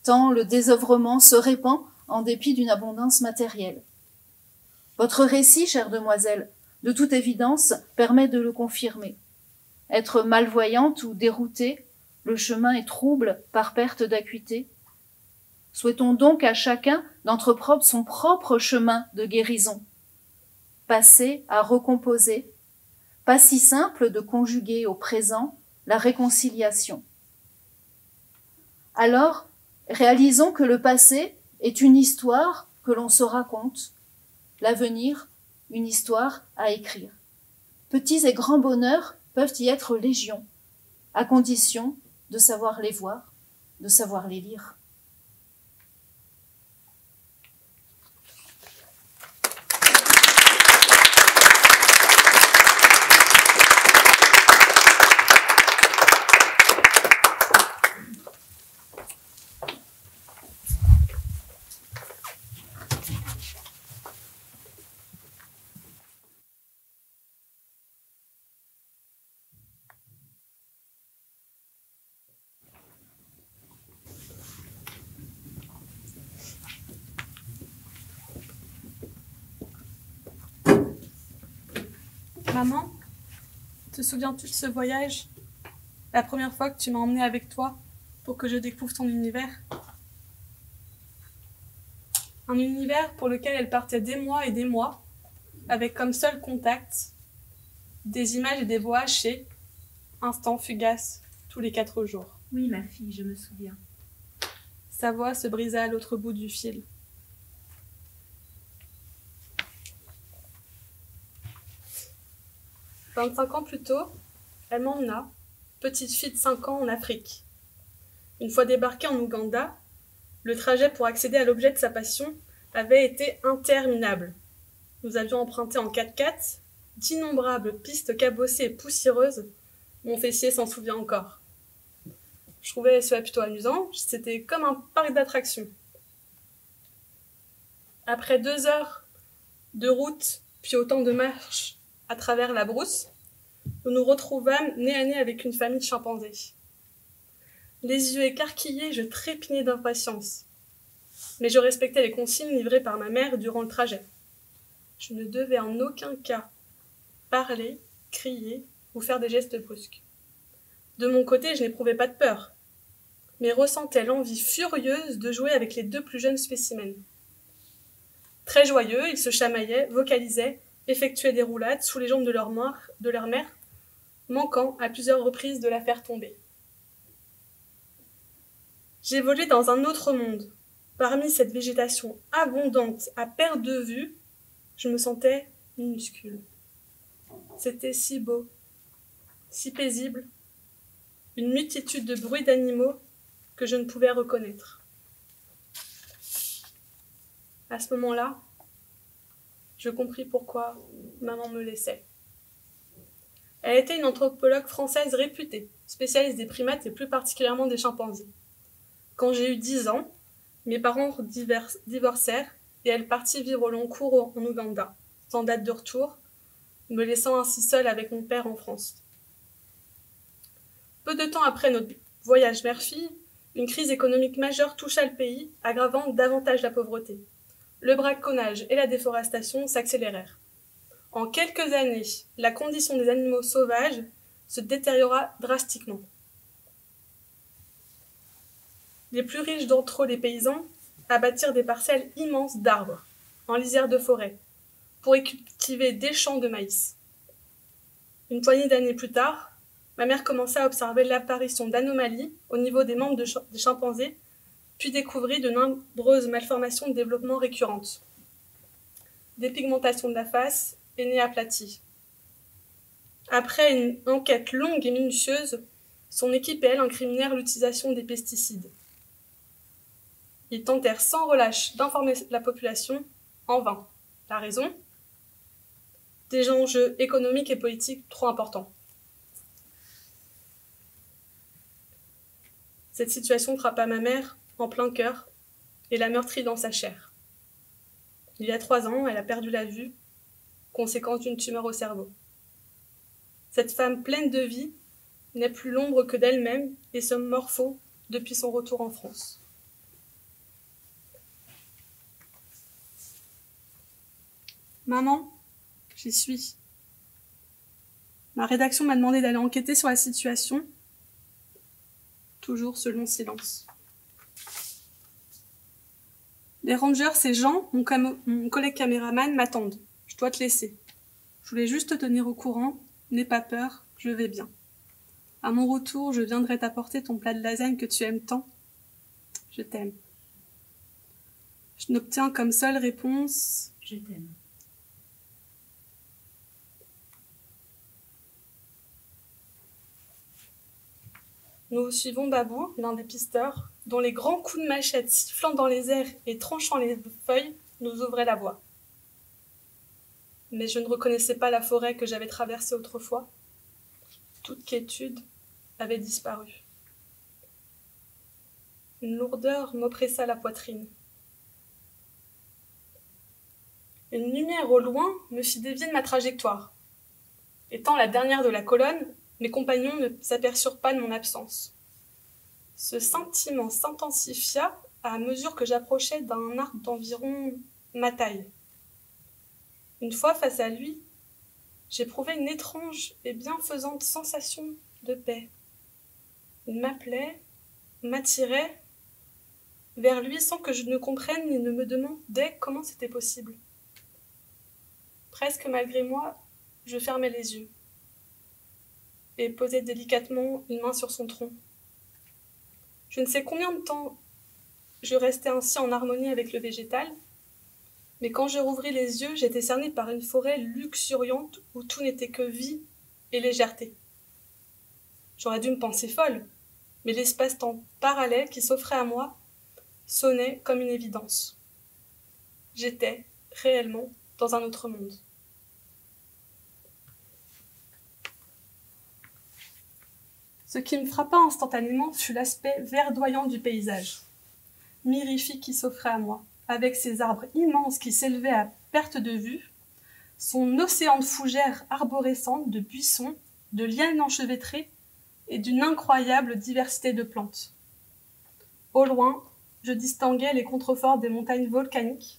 Tant le désœuvrement se répand en dépit d'une abondance matérielle. Votre récit, chère demoiselle, de toute évidence, permet de le confirmer. Être malvoyante ou déroutée, le chemin est trouble par perte d'acuité. Souhaitons donc à chacun d'entreprendre son propre chemin de guérison. Passer à recomposer, pas si simple de conjuguer au présent la réconciliation. Alors, réalisons que le passé est une histoire que l'on se raconte, l'avenir, une histoire à écrire. Petits et grands bonheurs peuvent y être légion, à condition de savoir les voir, de savoir les lire. Maman, te souviens-tu de ce voyage la première fois que tu m'as emmenée avec toi pour que je découvre ton univers. Un univers pour lequel elle partait des mois et des mois, avec comme seul contact des images et des voix hachées, instants fugaces, tous les 4 jours. Oui, ma fille, je me souviens. Sa voix se brisa à l'autre bout du fil. « 25 ans plus tôt, elle m'emmena, petite fille de 5 ans, en Afrique. Une fois débarquée en Ouganda, le trajet pour accéder à l'objet de sa passion avait été interminable. Nous avions emprunté en 4x4 d'innombrables pistes cabossées et poussiéreuses. Mon fessier s'en souvient encore. Je trouvais cela plutôt amusant, c'était comme un parc d'attractions. Après 2 heures de route, puis autant de marches à travers la brousse, nous nous retrouvâmes nez à nez avec une famille de chimpanzés. Les yeux écarquillés, je trépignais d'impatience. Mais je respectais les consignes livrées par ma mère durant le trajet. Je ne devais en aucun cas parler, crier ou faire des gestes brusques. De mon côté, je n'éprouvais pas de peur, mais ressentais l'envie furieuse de jouer avec les 2 plus jeunes spécimens. Très joyeux, ils se chamaillaient, vocalisaient, effectuaient des roulades sous les jambes de leur mère, manquant à plusieurs reprises de la faire tomber. J'évoluais dans un autre monde. Parmi cette végétation abondante à perte de vue, je me sentais minuscule. C'était si beau, si paisible, une multitude de bruits d'animaux que je ne pouvais reconnaître. À ce moment-là, je compris pourquoi maman me laissait. Elle était une anthropologue française réputée, spécialiste des primates et plus particulièrement des chimpanzés. Quand j'ai eu 10 ans, mes parents divorcèrent et elle partit vivre au long cours en Ouganda, sans date de retour, me laissant ainsi seule avec mon père en France. Peu de temps après notre voyage mère-fille, une crise économique majeure toucha le pays, aggravant davantage la pauvreté. Le braconnage et la déforestation s'accélérèrent. En quelques années, la condition des animaux sauvages se détériora drastiquement. Les plus riches d'entre eux, les paysans, abattirent des parcelles immenses d'arbres, en lisière de forêt, pour y cultiver des champs de maïs. Une poignée d'années plus tard, ma mère commença à observer l'apparition d'anomalies au niveau des membres des chimpanzés, puis découvrit de nombreuses malformations de développement récurrentes. Dépigmentation de la face et nez aplati. Après une enquête longue et minutieuse, son équipe et elle incriminèrent l'utilisation des pesticides. Ils tentèrent sans relâche d'informer la population, en vain. La raison ? Des enjeux économiques et politiques trop importants. Cette situation frappa ma mère en plein cœur et la meurtrit dans sa chair. Il y a 3 ans, elle a perdu la vue, conséquence d'une tumeur au cerveau. Cette femme pleine de vie n'est plus l'ombre que d'elle-même et se morpho depuis son retour en France. Maman, j'y suis. Ma rédaction m'a demandé d'aller enquêter sur la situation. Toujours ce long silence. Les rangers, ces gens, mon collègue caméraman, m'attendent. Je dois te laisser. Je voulais juste te tenir au courant. N'aie pas peur, je vais bien. À mon retour, je viendrai t'apporter ton plat de lasagne que tu aimes tant. Je t'aime. Je n'obtiens comme seule réponse... Je t'aime. Nous suivons Babou, l'un des pisteurs, dont les grands coups de machette sifflant dans les airs et tranchant les feuilles nous ouvraient la voie. Mais je ne reconnaissais pas la forêt que j'avais traversée autrefois. Toute quiétude avait disparu. Une lourdeur m'oppressa la poitrine. Une lumière au loin me fit dévier de ma trajectoire. Étant la dernière de la colonne, mes compagnons ne s'aperçurent pas de mon absence. Ce sentiment s'intensifia à mesure que j'approchais d'un arbre d'environ ma taille. Une fois face à lui, j'éprouvais une étrange et bienfaisante sensation de paix. Il m'appelait, m'attirait vers lui sans que je ne comprenne ni ne me demandais comment c'était possible. Presque malgré moi, je fermais les yeux et posais délicatement une main sur son tronc. Je ne sais combien de temps je restais ainsi en harmonie avec le végétal, mais quand je rouvris les yeux, j'étais cernée par une forêt luxuriante où tout n'était que vie et légèreté. J'aurais dû me penser folle, mais l'espace-temps parallèle qui s'offrait à moi sonnait comme une évidence. J'étais, réellement, dans un autre monde. Ce qui me frappa instantanément fut l'aspect verdoyant du paysage, mirifique qui s'offrait à moi, avec ses arbres immenses qui s'élevaient à perte de vue, son océan de fougères arborescentes, de buissons, de lianes enchevêtrées et d'une incroyable diversité de plantes. Au loin, je distinguais les contreforts des montagnes volcaniques,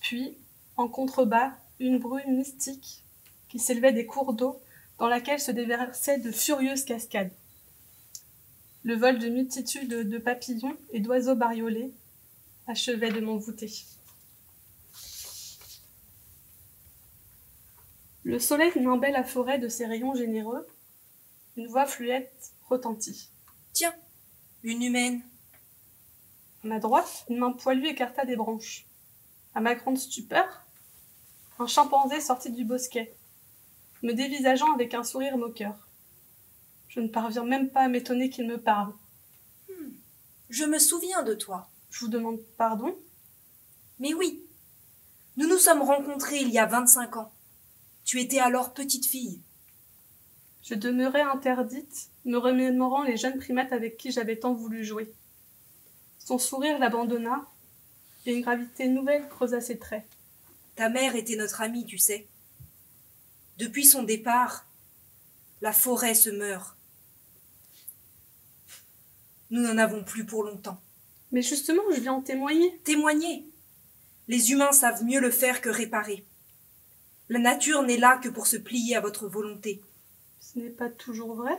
puis, en contrebas, une brume mystique qui s'élevait des cours d'eau dans laquelle se déversaient de furieuses cascades. Le vol de multitudes de papillons et d'oiseaux bariolés achevait de m'envoûter. Le soleil nimbait la forêt de ses rayons généreux. Une voix fluette retentit. « Tiens, une humaine !» À ma droite, une main poilue écarta des branches. À ma grande stupeur, un chimpanzé sortit du bosquet, me dévisageant avec un sourire moqueur. Je ne parviens même pas à m'étonner qu'il me parle. « Je me souviens de toi. »« Je vous demande pardon ?»« Mais oui, nous nous sommes rencontrés il y a 25 ans. Tu étais alors petite fille. » Je demeurais interdite, me remémorant les jeunes primates avec qui j'avais tant voulu jouer. Son sourire l'abandonna, et une gravité nouvelle creusa ses traits. Ta mère était notre amie, tu sais. Depuis son départ, la forêt se meurt. Nous n'en avons plus pour longtemps. Mais justement, je viens en témoigner. Témoigner? Les humains savent mieux le faire que réparer. La nature n'est là que pour se plier à votre volonté. Ce n'est pas toujours vrai.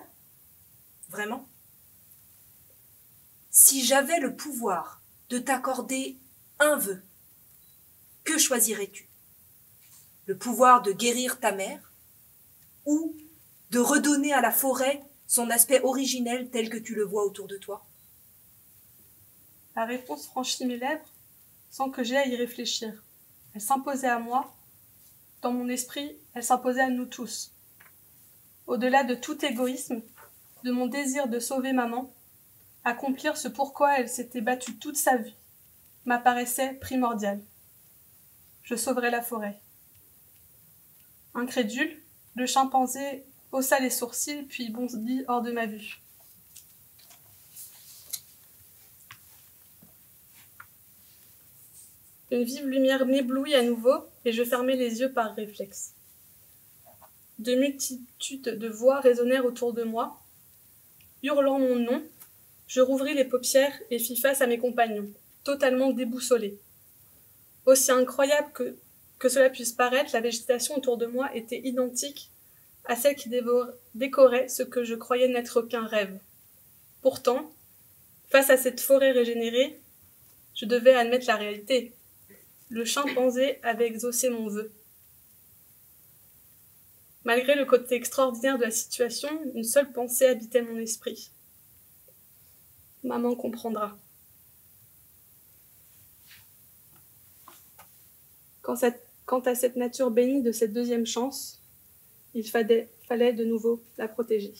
Vraiment? Si j'avais le pouvoir de t'accorder un vœu, que choisirais-tu? Le pouvoir de guérir ta mère ou de redonner à la forêt son aspect originel tel que tu le vois autour de toi? La réponse franchit mes lèvres sans que j'aie à y réfléchir. Elle s'imposait à moi. Dans mon esprit, elle s'imposait à nous tous. Au-delà de tout égoïsme, de mon désir de sauver maman, accomplir ce pourquoi elle s'était battue toute sa vie m'apparaissait primordial. Je sauverais la forêt. Incrédule, le chimpanzé haussa les sourcils puis bondit hors de ma vue. Une vive lumière m'éblouit à nouveau et je fermai les yeux par réflexe. De multitudes de voix résonnèrent autour de moi. Hurlant mon nom, je rouvris les paupières et fis face à mes compagnons, totalement déboussolés. Aussi incroyable que cela puisse paraître, la végétation autour de moi était identique à celle qui décorait ce que je croyais n'être qu'un rêve. Pourtant, face à cette forêt régénérée, je devais admettre la réalité. Le chimpanzé avait exaucé mon vœu. Malgré le côté extraordinaire de la situation, une seule pensée habitait mon esprit. Maman comprendra. Quant à cette nature bénie de cette deuxième chance, il fallait de nouveau la protéger.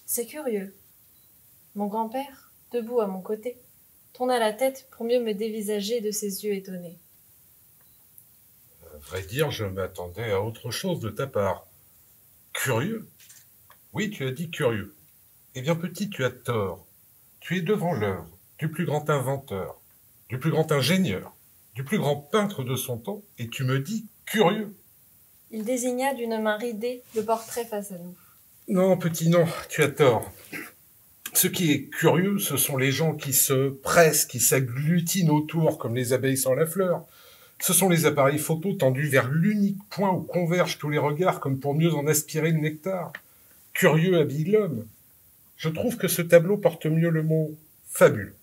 C'est curieux. Mon grand-père, debout à mon côté, tourna la tête pour mieux me dévisager de ses yeux étonnés. À vrai dire, je m'attendais à autre chose de ta part. Curieux? Oui, tu as dit curieux. Eh bien, petit, tu as tort. Tu es devant l'œuvre du plus grand inventeur, du plus grand ingénieur, du plus grand peintre de son temps, et tu me dis curieux. Il désigna d'une main ridée le portrait face à nous. Non, petit, non, tu as tort. Ce qui est curieux, ce sont les gens qui se pressent, qui s'agglutinent autour comme les abeilles sans la fleur. Ce sont les appareils photo tendus vers l'unique point où convergent tous les regards comme pour mieux en aspirer le nectar. Curieux habille l'homme. Je trouve que ce tableau porte mieux le mot fabuleux.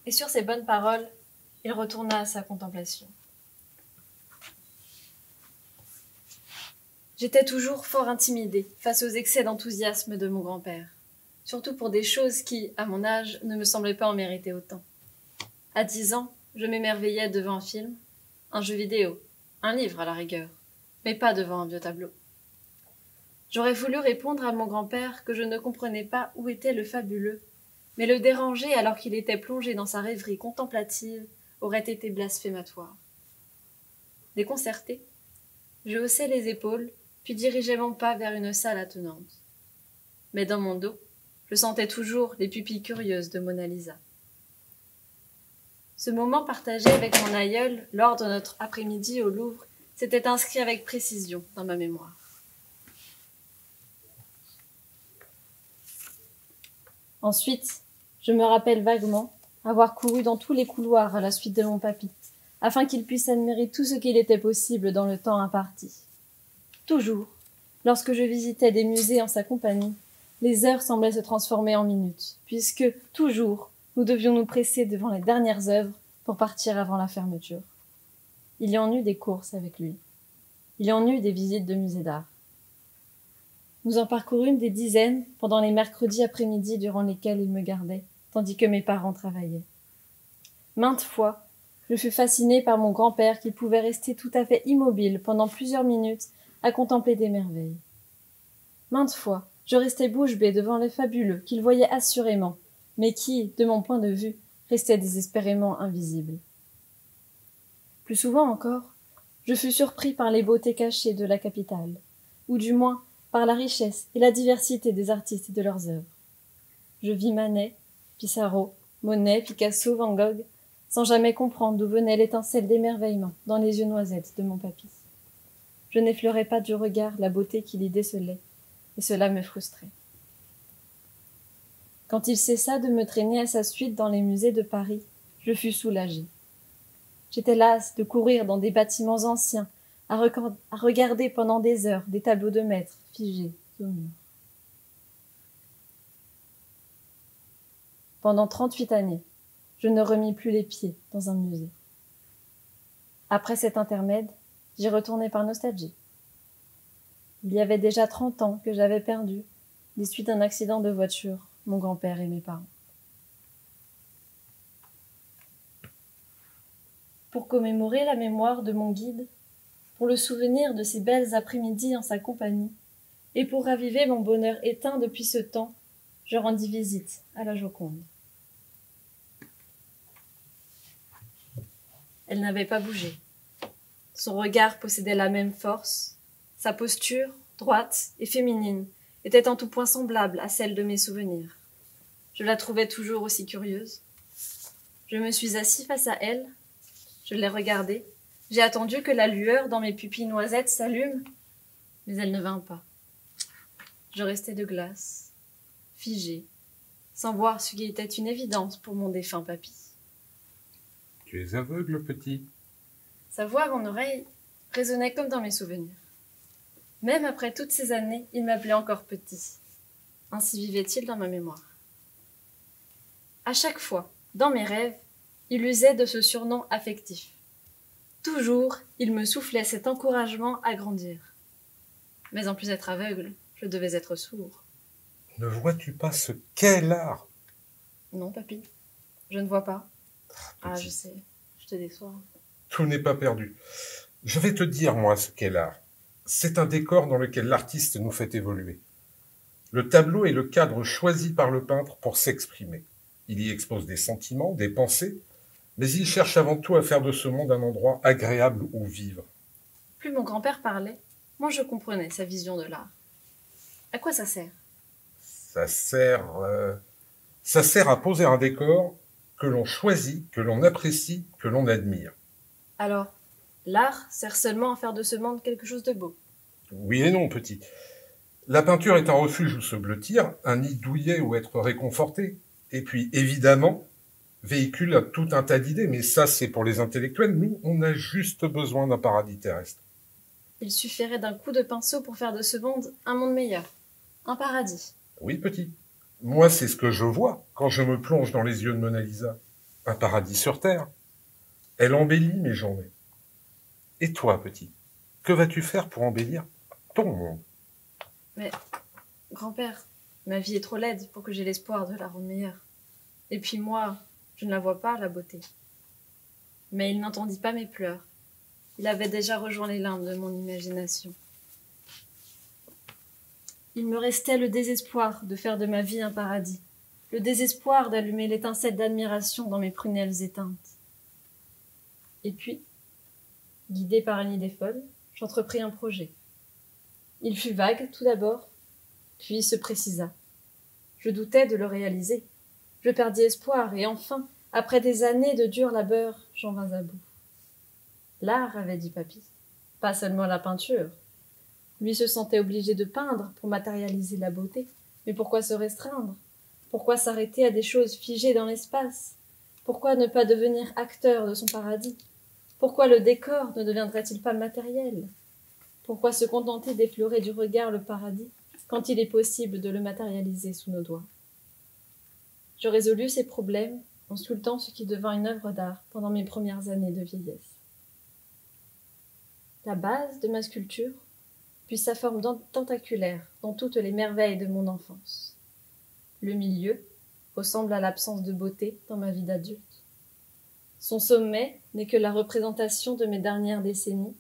Et sur ces bonnes paroles, il retourna à sa contemplation. J'étais toujours fort intimidée face aux excès d'enthousiasme de mon grand-père, surtout pour des choses qui, à mon âge, ne me semblaient pas en mériter autant. À 10 ans, je m'émerveillais devant un film, un jeu vidéo, un livre à la rigueur, mais pas devant un vieux tableau. J'aurais voulu répondre à mon grand-père que je ne comprenais pas où était le fabuleux, mais le déranger alors qu'il était plongé dans sa rêverie contemplative aurait été blasphématoire. Déconcertée, je haussai les épaules, puis dirigeai mon pas vers une salle attenante. Mais dans mon dos, je sentais toujours les pupilles curieuses de Mona Lisa. Ce moment partagé avec mon aïeul lors de notre après-midi au Louvre s'était inscrit avec précision dans ma mémoire. Ensuite, je me rappelle vaguement avoir couru dans tous les couloirs à la suite de mon papy, afin qu'il puisse admirer tout ce qu'il était possible dans le temps imparti. Toujours, lorsque je visitais des musées en sa compagnie, les heures semblaient se transformer en minutes, puisque, toujours, nous devions nous presser devant les dernières œuvres pour partir avant la fermeture. Il y en eut des courses avec lui. Il y en eut des visites de musées d'art. Nous en parcourûmes des dizaines pendant les mercredis après-midi durant lesquels il me gardait, tandis que mes parents travaillaient. Maintes fois, je fus fascinée par mon grand-père qui pouvait rester tout à fait immobile pendant plusieurs minutes à contempler des merveilles. Maintes fois, je restais bouche bée devant les fabuleux qu'il voyait assurément, mais qui, de mon point de vue, restaient désespérément invisibles. Plus souvent encore, je fus surpris par les beautés cachées de la capitale, ou du moins par la richesse et la diversité des artistes et de leurs œuvres. Je vis Manet, Pissarro, Monet, Picasso, Van Gogh, sans jamais comprendre d'où venait l'étincelle d'émerveillement dans les yeux noisettes de mon papy. Je n'effleurais pas du regard la beauté qui l'y décelait, et cela me frustrait. Quand il cessa de me traîner à sa suite dans les musées de Paris, je fus soulagée. J'étais lasse de courir dans des bâtiments anciens, à regarder pendant des heures des tableaux de maîtres figés au mur. Pendant 38 années, je ne remis plus les pieds dans un musée. Après cet intermède, j'y retournai par nostalgie. Il y avait déjà 30 ans que j'avais perdu, des suites d'un accident de voiture, mon grand-père et mes parents. Pour commémorer la mémoire de mon guide, pour le souvenir de ces belles après-midi en sa compagnie, et pour raviver mon bonheur éteint depuis ce temps, je rendis visite à la Joconde. Elle n'avait pas bougé. Son regard possédait la même force. Sa posture, droite et féminine, était en tout point semblable à celle de mes souvenirs. Je la trouvais toujours aussi curieuse. Je me suis assis face à elle. Je l'ai regardée. J'ai attendu que la lueur dans mes pupilles noisettes s'allume, mais elle ne vint pas. Je restai de glace, figée, sans voir ce qui était une évidence pour mon défunt papy. Tu es aveugle, petit. Sa voix à mon oreille résonnait comme dans mes souvenirs. Même après toutes ces années, il m'appelait encore petit. Ainsi vivait-il dans ma mémoire. À chaque fois, dans mes rêves, il usait de ce surnom affectif. Toujours, il me soufflait cet encouragement à grandir. Mais en plus d'être aveugle, je devais être sourd. Ne vois-tu pas ce qu'est l'art? Non, papy, je ne vois pas. Ah, je sais, je te déçois. Tout n'est pas perdu. Je vais te dire, moi, ce qu'est l'art. C'est un décor dans lequel l'artiste nous fait évoluer. Le tableau est le cadre choisi par le peintre pour s'exprimer. Il y expose des sentiments, des pensées, mais il cherche avant tout à faire de ce monde un endroit agréable où vivre. Plus mon grand-père parlait, moins je comprenais sa vision de l'art. À quoi ça sert? Ça sert à poser un décor que l'on choisit, que l'on apprécie, que l'on admire. Alors, l'art sert seulement à faire de ce monde quelque chose de beau. Oui et non, petit. La peinture est un refuge où se blottir, un nid douillet où être réconforté. Et puis, évidemment, véhicule tout un tas d'idées, mais ça, c'est pour les intellectuels. Nous, on a juste besoin d'un paradis terrestre. Il suffirait d'un coup de pinceau pour faire de ce monde un monde meilleur. Un paradis. Oui, petit. Moi, c'est ce que je vois quand je me plonge dans les yeux de Mona Lisa. Un paradis sur Terre. Elle embellit mes journées. Et toi, petit, que vas-tu faire pour embellir ton monde? Mais, grand-père, ma vie est trop laide pour que j'aie l'espoir de la rendre meilleure. Et puis moi, je ne la vois pas, la beauté. Mais il n'entendit pas mes pleurs. Il avait déjà rejoint les limbes de mon imagination. Il me restait le désespoir de faire de ma vie un paradis, le désespoir d'allumer l'étincelle d'admiration dans mes prunelles éteintes. Et puis, guidé par une idée folle, j'entrepris un projet. Il fut vague tout d'abord, puis se précisa. Je doutais de le réaliser. Je perdis espoir et enfin, après des années de dur labeur, j'en vins à bout. L'art, avait dit papy, pas seulement la peinture. Lui se sentait obligé de peindre pour matérialiser la beauté. Mais pourquoi se restreindre? Pourquoi s'arrêter à des choses figées dans l'espace? Pourquoi ne pas devenir acteur de son paradis? Pourquoi le décor ne deviendrait-il pas matériel? Pourquoi se contenter d'effleurer du regard le paradis quand il est possible de le matérialiser sous nos doigts? Je résolus ces problèmes en sculptant ce qui devint une œuvre d'art pendant mes premières années de vieillesse. La base de ma sculpture, puis sa forme tentaculaire dans toutes les merveilles de mon enfance. Le milieu ressemble à l'absence de beauté dans ma vie d'adulte. Son sommet n'est que la représentation de mes dernières décennies,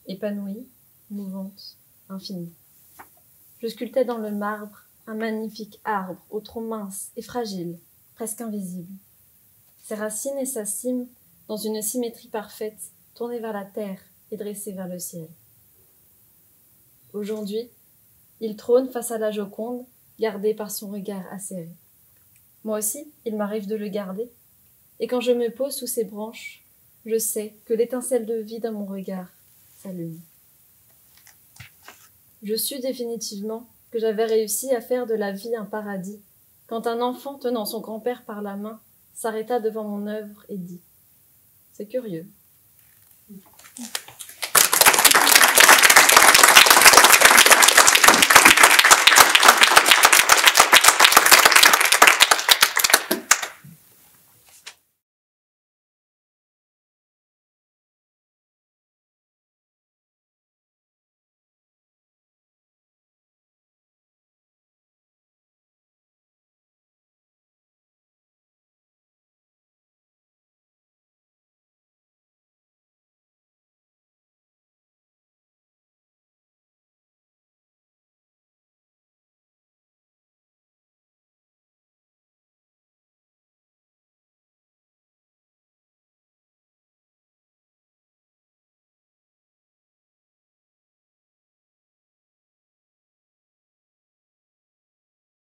épanouie, mouvante, infinie. Je sculptais dans le marbre un magnifique arbre au tronc mince et fragile, presque invisible. Ses racines et sa cime, dans une symétrie parfaite, tournées vers la terre et dressées vers le ciel. Aujourd'hui, il trône face à la Joconde, gardé par son regard acéré. Moi aussi, il m'arrive de le garder, et quand je me pose sous ses branches, je sais que l'étincelle de vie dans mon regard s'allume. Je sus définitivement que j'avais réussi à faire de la vie un paradis, quand un enfant tenant son grand-père par la main s'arrêta devant mon œuvre et dit « C'est curieux,